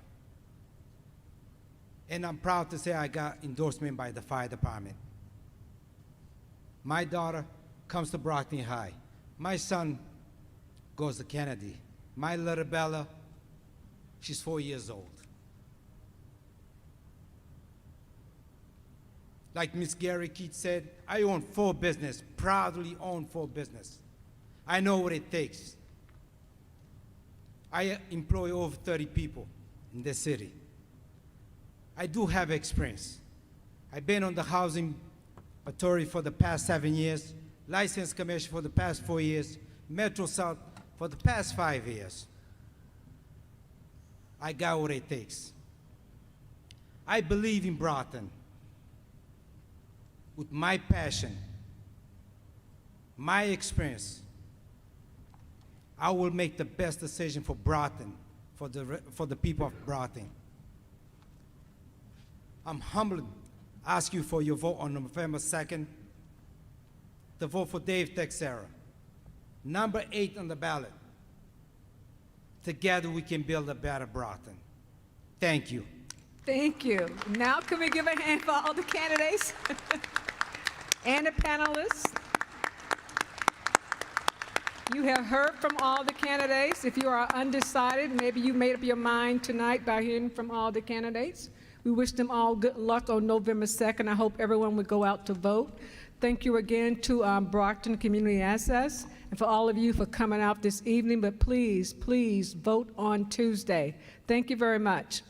And I'm proud to say I got endorsement by the fire department. My daughter comes to Brockton High. My son goes to Kennedy. My little Bella, she's 4 years old. Like Miss Gary Keith said, I own 4 business, proudly own 4 business. I know what it takes. I employ over 30 people in this city. I do have experience. I've been on the Housing Authority for the past 7 years, License Commission for the past 4 years, Metro South for the past 5 years. I got what it takes. I believe in Brockton. With my passion, my experience, I will make the best decision for Brockton, for the people of Brockton. I'm humbled to ask you for your vote on November 2nd, to vote for Dave Texera. Number 8 on the ballot. Together we can build a better Brockton. Thank you. Thank you. Now can we give a hand for all the candidates and the panelists? You have heard from all the candidates. If you are undecided, maybe you made up your mind tonight by hearing from all the candidates. We wish them all good luck on November 2nd. I hope everyone would go out to vote. Thank you again to Brockton Community Access and for all of you for coming out this evening, but please, please vote on Tuesday. Thank you very much.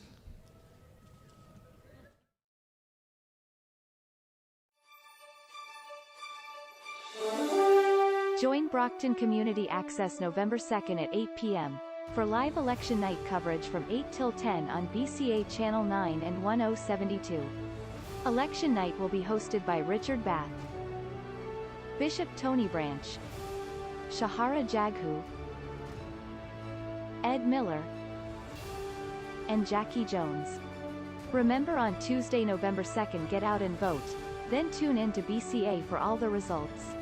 Join Brockton Community Access November 2nd at 8 p.m. for live election night coverage from 8 till 10 on BCA Channel 9 and 1072. Election night will be hosted by Richard Bath, Bishop Tony Branch, Shahara Jaghu, Ed Miller, and Jackie Jones. Remember, on Tuesday, November 2nd, get out and vote, then tune in to BCA for all the results.